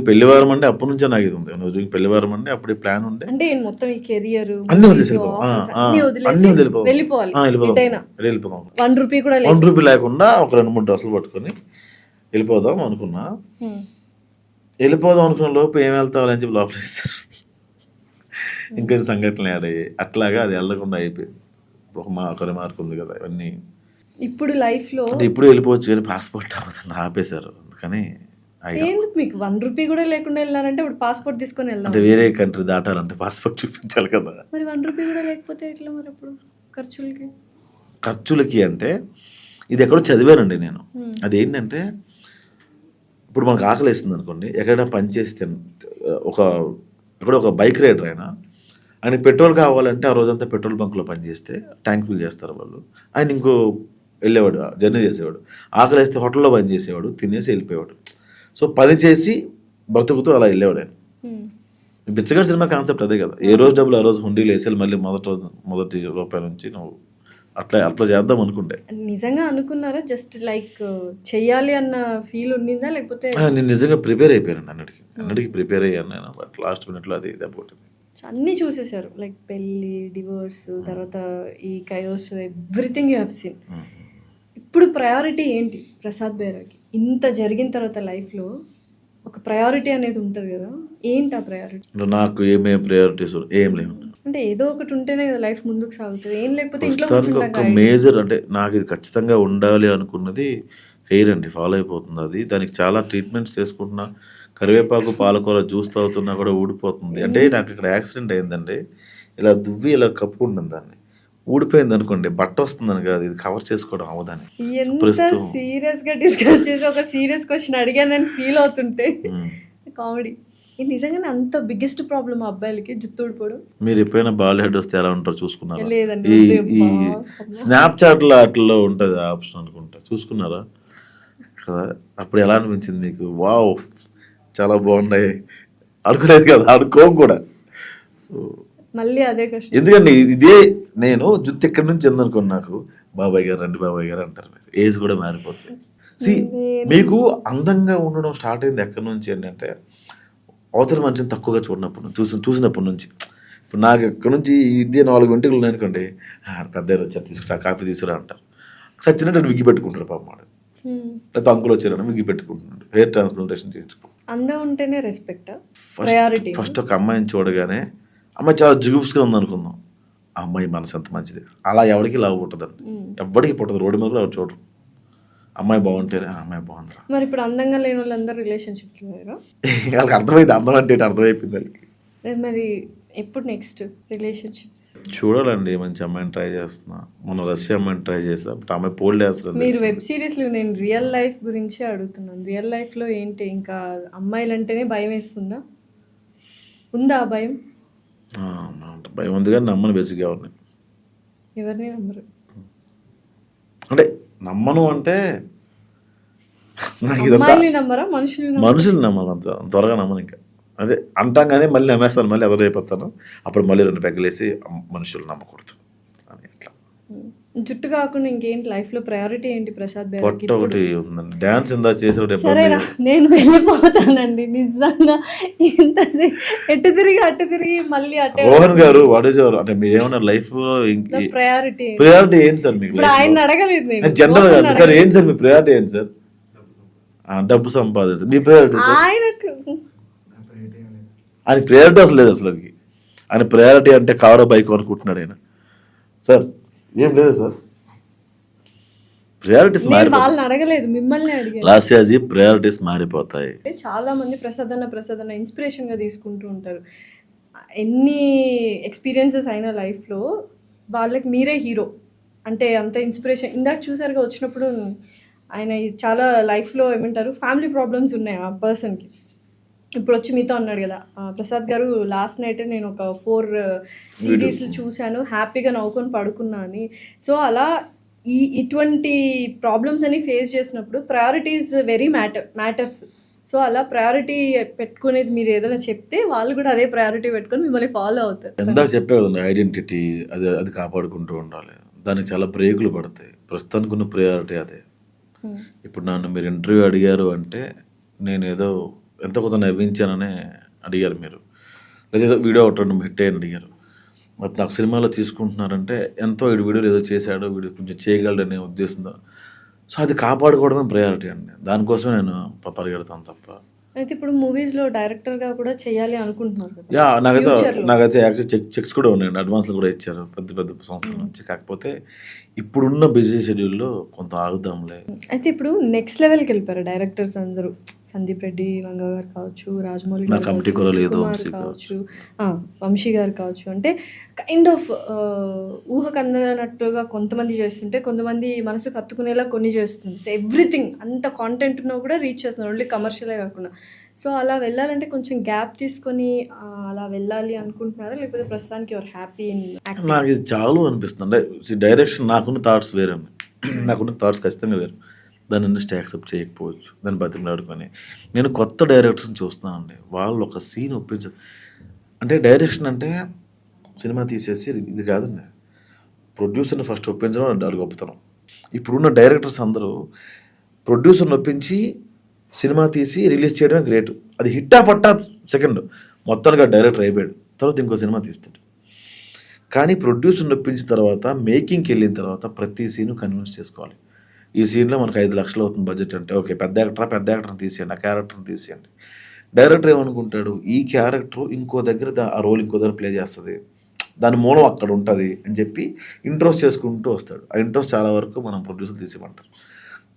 పెళ్లివారం అంటే అప్పటి నుంచే నాకు ఇది ఉంది, పెళ్లివారం అంటే అప్పుడు ప్లాన్ ఉండే. అంటే మొత్తం ఈ కెరియర్ అన్ని వెళ్ళిపోదాం, ₹1 కూడా ₹1 లేకుండా ఒక 2-3 డ్రెస్సులు పట్టుకొని వెళ్ళిపోదాం అనుకున్నా. వెళ్ళిపోదాం అనుకున్న లోపు ఏం వెళ్తావు అని చెప్పి లోపల ఇస్తారు. ఇంకొన్ని సంఘటనలు యాడ్ అయ్యాయి. అట్లాగా అది వెళ్ళకుండా అయిపోయింది. ఒక రిమార్క్ ఉంది కదా ఇవన్నీ. ఇప్పుడు లైఫ్లో అంటే ఇప్పుడు వెళ్ళిపోవచ్చు కానీ పాస్పోర్ట్ అవ్వదని ఆపేశారు. అందుకని ఎందుకు మీకు 1 రూపీ కూడా లేకుండా వెళ్ళారంటే ఇప్పుడు పాస్పోర్ట్ తీసుకొని వెళ్దాం అంటే వేరే కంట్రీ దాటాలంటే పాస్పోర్ట్ చూపించాలి కదా. మరి 1 రూపీ కూడా లేకపోతే ఎట్లా మరి అప్పుడు ఖర్చులకి అంటే ఇది ఎక్కడో చదివానండి నేను. అదేంటంటే ఇప్పుడు మనకు ఆకలి వేస్తుంది అనుకోండి, ఎక్కడైనా పని చేస్తే ఎక్కడో ఒక బైక్ రైడర్ ఆయన పెట్రోల్ కావాలంటే ఆ రోజంతా పెట్రోల్ బంక్లో పనిచేస్తే ట్యాంక్ ఫిల్ చేస్తారు వాళ్ళు. ఆయన ఇంకో వెళ్ళేవాడు, జర్నీ చేసేవాడు. ఆకలి వేస్తే హోటల్లో పని చేసేవాడు, తినేసి వెళ్ళిపోయేవాడు. సో పని చేసి బ్రతుకుతూ అలా వెళ్ళేవాడు ఆయన. బిచ్చగాడి సినిమా కాన్సెప్ట్ అదే కదా. ఏ రోజు డబ్బులు ఆ రోజు హుండీలు వేసేయాలి, మళ్ళీ మొదటి రూపాయి నుంచి నువ్వు అట్లా చేద్దాం అనుకుంటే. నిజంగా అనుకున్నారా? జస్ట్ లైక్ చెయ్యాలి అన్న ఫీల్ ఉండిందా లేకపోతే? నేను నిజంగా ప్రిపేర్ అయిపోయాను. అన్నిటికీ ప్రిపేర్ అయ్యాను నేను. బట్ లాస్ట్ మినిట్లో అది దెబ్బకొట్టింది. అన్నీ చూసేశారు, లైక్ పెళ్ళి, డివోర్స్, తర్వాత ఈ KaiOS, everything you have seen. ఇప్పుడు ప్రయారిటీ ఏంటి ప్రసాద్ బెహ్రాకి? ఇంత జరిగిన తర్వాత లైఫ్లో ఒక ప్రయారిటీ అనేది ఉంటుంది కదా, ఏంటి ఆ ప్రయారిటీ? నాకు ఏమేమి ప్రయారిటీస్ ఏం లేవు. అంటే ఏదో ఒకటి ఉంటేనే కదా లైఫ్ ముందుకు సాగుతుంది. ఏం లేకపోతే ఇంట్లో ఒక మేజర్ అంటే నాకు ఇది ఖచ్చితంగా ఉండాలి అనుకున్నది హెయిర్ అండి. ఫాలో అయిపోతుంది అది. దానికి చాలా ట్రీట్మెంట్స్ చేసుకుంటున్నా. కరివేపాకు పాలకూర జ్యూస్ తాగుతున్నా కూడా ఊడిపోతుంది. అంటే నాకు ఇక్కడ యాక్సిడెంట్ అయిందండి, ఇలా దువ్వి ఇలా కప్పుకుంటుంది దాన్ని, ఊడిపోయింది అనుకోండి, బట్ట వస్తుందని కాదు, ఇది కవర్ చేసుకోవడం అవదని. సీరియస్ గా డిస్కస్ చేసి ఒక సీరియస్ క్వశ్చన్ అడిగానని ఫీల్ అవుతుంటే కామెడీ. ఇది నిజంగానే అంత బిగ్గెస్ట్ ప్రాబ్లమ్ ఆ అబ్బాయిలకి, జుట్టు ఊడిపోవడం. మీరు ఎప్పుడైనా బాల్ హెడ్ వస్తే ఎలా ఉంటారో చూసుకున్నారా? లేదండి. ఈ స్నాప్చాట్ లో అట్లా ఉంటుంది ఆప్షన్ అనుకుంటా, చూసుకున్నారా కదా? అప్పుడు ఎలా అనిపించింది మీకు? వావ్ చాలా బాగున్నాయి అనుకోలేదు కదా, అనుకోం కూడా. సో మళ్ళీ అదే క్వశ్చన్. ఎందుకంటే ఇదే నేను జుత్తు ఎక్కడి నుంచి ఎందుకనుకోండి, నాకు బాబాయ్ గారు రండి బాబాయ్ గారు అంటారు. ఏజ్ కూడా మారిపోతుంది. మీకు అందంగా ఉండడం స్టార్ట్ అయింది ఎక్కడి నుంచి ఏంటంటే, అవతల మనిషిని తక్కువగా చూసినప్పటి నుంచి. ఇప్పుడు నాకు ఎక్కడి నుంచి ఇదే 4 గంటలు ఉన్నాయనుకోండి, పెద్ద వచ్చారు తీసుకుంటా కాఫీ తీసుకురా అంటారు. సచ్చినట్టు విగ్గి పెట్టుకుంటారు పాప మాట. లేకపోతే అంకులు వచ్చారని విగ్గి పెట్టుకుంటున్నాడు, హెయిర్ ట్రాన్స్ప్లాంటేషన్ చేయించుకో. అందం ఉంటేనే రెస్పెక్ట్ ప్రయారిటీ. ఫస్ట్ ఒక అమ్మాయిని చూడగానే అమ్మాయి చాలా జుగుప్స్గా ఉందనుకుందాం, ఆ అమ్మాయి మనసు ఎంత మంచిది. అలా ఎవరికి లావు పుట్టదండి, ఎవరికి పుట్టదు. రోడ్డు మీద కూడా చూడరు. అమ్మాయి బాగుంటేనే అమ్మాయి బాగుందిరా. మరి ఇప్పుడు అందంగా లేని వాళ్ళందరూ రిలేషన్షిప్స్ లేరా? వాళ్ళకి అర్థమైంది, అందం అంటే అర్థమైపోయింది వాళ్ళకి. మరి ఎప్పుడు నెక్స్ట్ రిలేషన్షిప్స్? చూడాలండి, మంచి అమ్మాయిని ట్రై చేస్తున్నా. మొన్న రష్యా అమ్మాయిని ట్రై చేస్తా, బట్ అమ్మాయి పోల్ డాన్సర్. మీరు వెబ్ సిరీస్లో, నేను రియల్ లైఫ్ గురించి అడుగుతున్నాను. రియల్ లైఫ్లో ఏంటి, ఇంకా అమ్మాయిలు అంటేనే భయం వేస్తుందా? ఉందా ఆ భయం? భయం ఉంది కానీ నమ్మను బేసిక్గా. ఎవరిని నమ్మరు అంటే నమ్మను అంటే నమ్మరా? మనుషులు నమ్మాలి, అంత త్వరగా నమ్మను. ఇంకా అదే అంటాం కానీ మళ్ళీ నమ్మేస్తాను, మళ్ళీ ఎదురైపోతాను. అప్పుడు మళ్ళీ 2 పెగ్గలేసి మనుషులు నమ్మకూడదు అని. అట్లా జుట్టు కాకుండా ఇంకేంటి లైఫ్లో ప్రయారిటీ ఏంటి ప్రసాద్ బెహ్రా? పొట్ట ఒకటి ఉందండి, డాన్స్ ఇందా చేసే. సరేరా, నేను వెళ్ళిపోతానండి నిజంగా. ఎటు తిరిగి మళ్ళీ అటే. రోహన్ గారు వాట్ ఈస్ యువర్, అంటే మీరు ఏమన్నా లైఫ్ లో ప్రయారిటీ ఏంటి సార్ మీకు? ఆయన అడగలేదు నేను, జనరల్ గా సార్ ఏంటి సార్ మీ ప్రయారిటీ ఏంటి సార్? డబ్బు సంపాదించారు మీ ప్రయారిటీ? ఆయన ప్రయారిటీ అసలు లేదు అసలు. ఆయన ప్రయారిటీ అంటే కారు బైక్ అనుకుంటున్నాడు ఆయన. సార్ ఏం లేదు సార్, ప్రయారిటీస్ వాళ్ళని అడగలేదు, మిమ్మల్ని అడిగాను. లాస్యాజీ ప్రయారిటీస్ మారిపోతాయి. చాలా మంది ప్రసాద్ అన్న ఇన్స్పిరేషన్ గా తీసుకుంటూ ఉంటారు. ఎన్ని ఎక్స్పీరియన్సెస్ అయినా లైఫ్లో వాళ్ళకి మీరే హీరో అంటే అంత ఇన్స్పిరేషన్. ఇందాక చూసారుగా వచ్చినప్పుడు, ఆయన చాలా లైఫ్లో ఏమంటారు ఫ్యామిలీ ప్రాబ్లమ్స్ ఉన్నాయి ఆ పర్సన్కి. ఇప్పుడు వచ్చి మీతో అన్నాడు కదా ప్రసాద్ గారు, లాస్ట్ నైట్ నేను ఒక 4 సిరీస్లు చూశాను, హ్యాపీగా నవ్వుకొని పడుకున్నా అని. సో అలా ఇటువంటి ప్రాబ్లమ్స్ అని ఫేస్ చేసినప్పుడు ప్రయారిటీస్ వెరీ మ్యాటర్స్. సో అలా ప్రయారిటీ పెట్టుకునేది మీరు ఏదైనా చెప్తే వాళ్ళు కూడా అదే ప్రయారిటీ పెట్టుకొని మిమ్మల్ని ఫాలో అవుతారు. ఎందాక చెప్పే కదండి, ఐడెంటిటీ అది కాపాడుకుంటూ ఉండాలి. దానికి చాలా బ్రేకులు పడతాయి. ప్రస్తుతానికి ఉన్న ప్రయారిటీ అదే. ఇప్పుడు నన్ను మీరు ఇంటర్వ్యూ అడిగారు అంటే నేను ఏదో ఎంతో కొంత నవ్వించాననే అడిగారు మీరు, లేదా వీడియో ఒకటి 2 హిట్ అయ్యని అడిగారు. మరి నాకు సినిమాలో తీసుకుంటున్నారంటే ఎంతో వీడియోలు ఏదో చేశాడో, వీడియో కొంచెం చేయగలడనే ఉద్దేశంతో సో అది కాపాడుకోవడమే ప్రయారిటీ అండి. దానికోసమే నేను పరిగెడతాను తప్ప. అయితే ఇప్పుడు మూవీస్లో డైరెక్టర్గా కూడా చేయాలి అనుకుంటున్నారు కదా యా Future లో. నాకైతే యాక్చువల్ చెక్స్ కూడా ఉన్నాయండి, అడ్వాన్స్లు కూడా ఇచ్చారు పెద్ద పెద్ద సంస్థల నుంచి. కాకపోతే ఇప్పుడున్న బిజీ షెడ్యూల్లో కొంత ఆగుదాంలే. అయితే ఇప్పుడు నెక్స్ట్ లెవెల్కి వెళ్ళిపోయారు డైరెక్టర్స్ అందరూ. సందీప్ రెడ్డి వంగ గారు కావచ్చు, రాజమౌళి నా గారు కమిటీ కావచ్చు, కూడా లేదు, సుకుమార్ వంశీ కావచ్చు, వంశీ గారు కావచ్చు. అంటే కైండ్ ఆఫ్ ఊహకు అందనట్టుగా కొంతమంది చేస్తుంటే, కొంతమంది మనసుకు హత్తుకునేలా కొన్ని చేస్తుంది. సో ఎవ్రీథింగ్ అంత కాంటెంట్ ఉన్నా కూడా రీచ్ చేస్తున్నారు, ఓన్లీ కమర్షియలే కాకుండా. సో అలా వెళ్ళాలంటే కొంచెం గ్యాప్ తీసుకొని అలా వెళ్ళాలి అనుకుంటున్నారా, లేకపోతే ప్రస్తుతానికి యువర్ హ్యాపీ ఇన్ యాక్టింగ్? నాకు ఇది చాలు అనిపిస్తుంది. అంటే డైరెక్షన్ నాకున్న థాట్స్ వేరండి, నాకున్న థాట్స్ ఖచ్చితంగా వేరు. దాన్ని ఇండస్ట్రీ యాక్సెప్ట్ చేయకపోవచ్చు, దాన్ని బతిమలాడుకొని. నేను కొత్త డైరెక్టర్స్ని చూస్తున్నానండి, వాళ్ళు ఒక సీన్ ఒప్పించారు. అంటే డైరెక్షన్ అంటే సినిమా తీసేసి ఇది కాదండి, ప్రొడ్యూసర్ని ఫస్ట్ ఒప్పించడం అది గొప్పతనం. ఇప్పుడున్న డైరెక్టర్స్ అందరూ ప్రొడ్యూసర్ని ఒప్పించి సినిమా తీసి రిలీజ్ చేయడమే గ్రేట్. అది హిట్ ఆఫ్ అట్టా సెకండ్, మొత్తానికి డైరెక్టర్ అయిపోయాడు, తర్వాత ఇంకో సినిమా తీస్తాడు. కానీ ప్రొడ్యూసర్ని ఒప్పించిన తర్వాత మేకింగ్కి వెళ్ళిన తర్వాత ప్రతి సీను కన్విన్స్ చేసుకోవాలి. ఈ సీన్లో మనకు 5 లక్షలు అవుతుంది బడ్జెట్ అంటే, ఓకే పెద్ద యాక్టర్ని తీసేయండి, ఆ క్యారెక్టర్ని తీసేయండి. డైరెక్టర్ ఏమనుకుంటాడు, ఈ క్యారెక్టర్ ఇంకో దగ్గర ఆ రోల్ ఇంకో దగ్గర ప్లే చేస్తుంది, దాని మూలం అక్కడ ఉంటుంది అని చెప్పి ఇంట్రోస్ చేసుకుంటూ వస్తాడు. ఆ ఇంట్రోస్ చాలా వరకు మనం ప్రొడ్యూసర్ తీసేయమంటారు.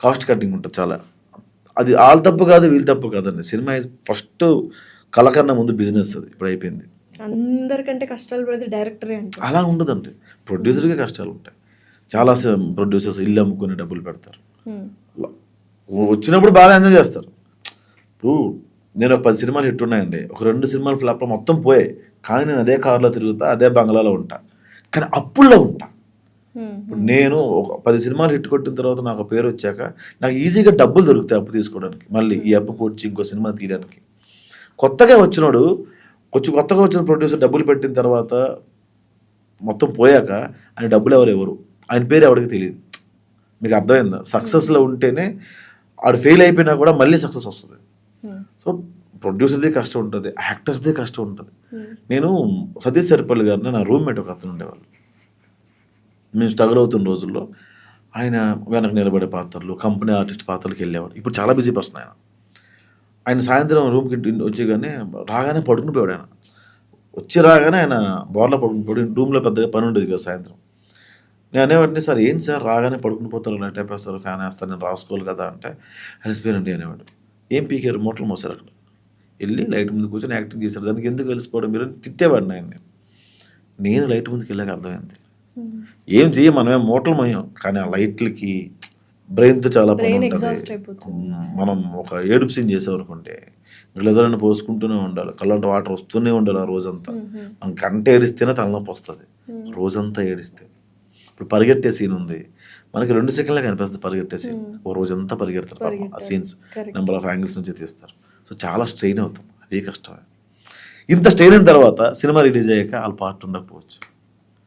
కాస్ట్ కటింగ్ ఉంటుంది చాలా. అది వాళ్ళ తప్పు కాదు, వీళ్ళ తప్పు కాదండి. సినిమా ఫస్ట్ కళ కన్నా ముందు బిజినెస్, అది ఇప్పుడు అయిపోయింది. అందరికంటే కష్టాలు పడితే డైరెక్టరే అంటే అలా ఉండదండి, ప్రొడ్యూసర్కే కష్టాలు ఉంటాయి. చాలా ప్రొడ్యూసర్స్ ఇల్లు అమ్ముకొని డబ్బులు పెడతారు, వచ్చినప్పుడు బాగా ఎంజాయ్ చేస్తారు. ఇప్పుడు నేను ఒక 10 సినిమాలు హిట్ ఉన్నాయండి, ఒక 2 సినిమాలు ఫ్లాప్లో మొత్తం పోయాయి, కానీ నేను అదే కారులో తిరుగుతా, అదే బంగ్లాలో ఉంటా, కానీ అప్పుల్లో ఉంటా. ఇప్పుడు నేను ఒక 10 సినిమాలు హిట్ కొట్టిన తర్వాత నాకు పేరు వచ్చాక నాకు ఈజీగా డబ్బులు దొరుకుతాయి అప్పు తీసుకోవడానికి, మళ్ళీ ఈ అప్పు పొడిచి ఇంకో సినిమా తీయడానికి. కొత్తగా వచ్చిన ప్రొడ్యూసర్ డబ్బులు పెట్టిన తర్వాత మొత్తం పోయాక ఆయన డబ్బులు ఎవరు ఆయన పేరు ఎవరికి తెలియదు. మీకు అర్థమైందా? సక్సెస్లో ఉంటేనే, ఆడు ఫెయిల్ అయిపోయినా కూడా మళ్ళీ సక్సెస్ వస్తుంది. సో ప్రొడ్యూసర్దే కష్టం ఉంటుంది, యాక్టర్స్దే కష్టం ఉంటుంది. నేను సతీష్ సరిపల్లి గారిని, నా రూమ్మేట్ ఒక అతను ఉండేవాళ్ళు, మేము స్ట్రగుల్ అవుతున్న రోజుల్లో ఆయన వెనక నిలబడే పాత్రలు, కంపెనీ ఆర్టిస్ట్ పాత్రలకు వెళ్ళేవాడు. ఇప్పుడు చాలా బిజీ పర్సన్ ఆయన సాయంత్రం రూమ్కి వచ్చేగానే రాగానే పడుకుని పోయాడు. ఆయన రాగానే ఆయన బోర్లో పడుకుని రూమ్లో పెద్దగా పని ఉండేది కదా సాయంత్రం. నేను అనేవాడిని, సార్ ఏంటి సార్ రాగానే పడుకుని పోతారు, లైట్ అయిపోతారు, ఫ్యాన్ వేస్తారు, నేను రాసుకోవాలి కదా అంటే, అలసిపోయానండి అనేవాడు. ఏం పీకారు, మూటలు మోసారు అక్కడ, వెళ్ళి లైట్ ముందు కూర్చొని యాక్టింగ్ చేశారు, దానికి ఎందుకు కలిసిపోవడం మీరు తిట్టేవాడిని ఆయన్ని. నేను లైట్ ముందుకు వెళ్ళాక అర్థమైంది, ఏం చెయ్యం మనమేం మూటలు మోయం, కానీ ఆ లైట్లకి బ్రెయిన్తో చాలా పని ఉంటుంది. మనం ఒక ఏడుపు సీన్ చేసామనుకుంటే గ్లెజర్ని పోసుకుంటూనే ఉండాలి, కళ్ళంటే వాటర్ వస్తూనే ఉండాలి ఆ రోజంతా. మనం గంట ఏడిస్తేనే తలనొప్పి వస్తుంది, రోజంతా ఏడిస్తే. ఇప్పుడు పరిగెట్టే సీన్ ఉంది, మనకి 2 సెకండ్లే కనిపిస్తుంది పరిగెట్టే సీన్, ఓ రోజంతా పరిగెడతారు ఆ సీన్స్, నెంబర్ ఆఫ్ యాంగిల్స్ నుంచి తీస్తారు. సో చాలా స్ట్రెయిన్ అవుతాం, అదే కష్టమే. ఇంత స్ట్రెయిన్ అయిన తర్వాత సినిమా రిలీజ్ అయ్యాక వాళ్ళ పార్ట్ ఉండకపోవచ్చు,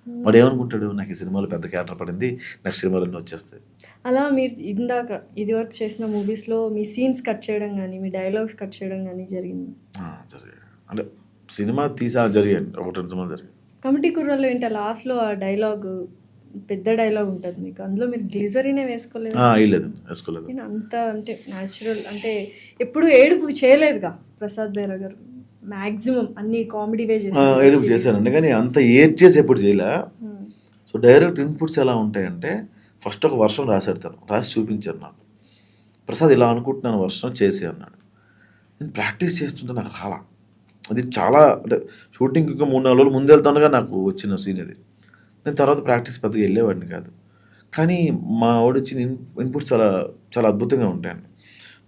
వాడు ఏమనుకుంటాడు, నాకు ఈ సినిమాలో పెద్ద క్యారెక్టర్ పడింది, నెక్స్ట్ సినిమాలో వచ్చేస్తాయి. అలా మీరు ఇందాక ఇది వరకు చేసిన మూవీస్లో మీ సీన్స్ కట్ చేయడం కానీ, మీ డైలాగ్స్ కట్ చేయడం కానీ జరిగింది? జరిగాయి, అంటే సినిమా జరిగాయండి, 1-2 సినిమాలు జరిగాయి. కమిటీ కుర్రాల్లో ఏంటి లాస్ట్లో ఆ డైలాగ్, పెద్ద డైలాగ్ ఉంటుంది మీకు, అందులో మీరు గ్లిజరీనే వేసుకోలేదు? వేసుకోలేదు. నేను అంత అంటే న్యాచురల్, అంటే ఎప్పుడు ఏడుపు చేయలేదుగా ప్రసాద్ బైరా గారు, మ్యాక్సిమం అన్ని కామెడీ వే ఏడుపు చేశానండి, కానీ అంత ఏడ్ చేసి ఎప్పుడు చేయలే. సో డైరెక్ట్ ఇన్పుట్స్ ఎలా ఉంటాయంటే, ఫస్ట్ ఒక వర్షం రాసేడతాను, రాసి చూపించాను నాకు, ప్రసాద్ ఇలా అనుకుంటున్నాను వర్షం చేసి అన్నాడు. నేను ప్రాక్టీస్ చేస్తుంటే నాకు రాలా, అది చాలా అంటే షూటింగ్కి 3-4 రోజులు ముందు వెళ్తానుగా నాకు వచ్చిన సీన్ అది. నేను తర్వాత ప్రాక్టీస్ పెద్దగా వెళ్ళేవాడిని కాదు, కానీ మా వాడు వచ్చిన ఇన్పుట్స్ చాలా చాలా అద్భుతంగా ఉంటాయండి.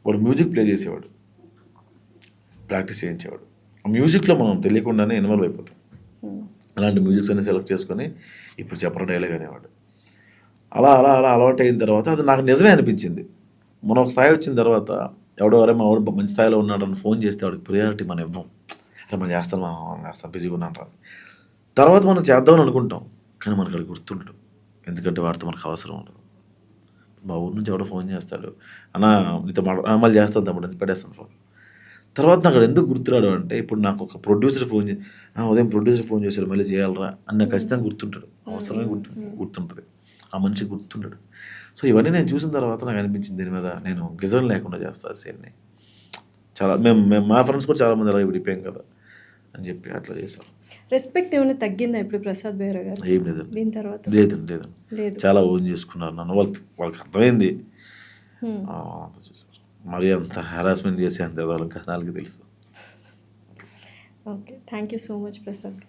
వాడు మ్యూజిక్ ప్లే చేసేవాడు, ప్రాక్టీస్ చేయించేవాడు. ఆ మ్యూజిక్లో మనం తెలియకుండానే ఇన్వాల్వ్ అయిపోతాం. అలాంటి మ్యూజిక్స్ అన్ని సెలెక్ట్ చేసుకొని ఇప్పుడు చెప్పడం డైలాగ్ అనేవాడు. అలా అలా అలా అలవాటు అయిన తర్వాత అది నాకు నిజమే అనిపించింది. మనం ఒక స్థాయి వచ్చిన తర్వాత ఎవడో వరే మా వాడు మంచి స్థాయిలో ఉన్నాడని ఫోన్ చేస్తే వాడికి ప్రియారిటీ మనం ఇవ్వం, అరే మనం చేస్తాం బిజీగా ఉన్నాను. తర్వాత మనం చేద్దామని అనుకుంటాం, కానీ మనకు అది గుర్తుండడు, ఎందుకంటే వాడితో మనకు అవసరం ఉండదు. మా ఊరి నుంచి ఎవడో ఫోన్ చేస్తాడు, అన్నా నీతో మళ్ళీ చేస్తాను తమ్ముడు అని పెట్టేస్తాను ఫోన్. తర్వాత నాకు అక్కడ ఎందుకు గుర్తురాడు అంటే, ఇప్పుడు నాకు ఒక ప్రొడ్యూసర్ ఫోన్ ఉదయం ప్రొడ్యూసర్ ఫోన్ చేశాడు మళ్ళీ చేయాలరా అని నాకు ఖచ్చితంగా గుర్తుంటాడు, అవసరమే గుర్తుంటుంది. ఆ మనిషి గుర్తుండడు. సో ఇవన్నీ నేను చూసిన తర్వాత నాకు అనిపించింది దీని మీద నేను రిజల్ట్ లేకుండా చేస్తా ఆ సీన్ని. చాలా మేము మా ఫ్రెండ్స్ కూడా చాలామంది అలాగే విడిపోయాం కదా అని చెప్పి అట్లా చేశాను. రెస్పెక్ట్ ఏమైనా తగ్గిందా ఇప్పుడు ప్రసాద్ బెహ్రా గారు ఏం లేదండి, దీని తర్వాత? లేదండి. లేదు. చాలా ఓన్ చేసుకున్నారు నన్ను. వాళ్ళకి అర్థమైంది. అంత చూసారు. మరి అంత హెరాస్మెంట్ చేసి అంత ఎదవాళ్ళకి వాళ్ళకి తెలుసు. Okay, thank you so much Prasad.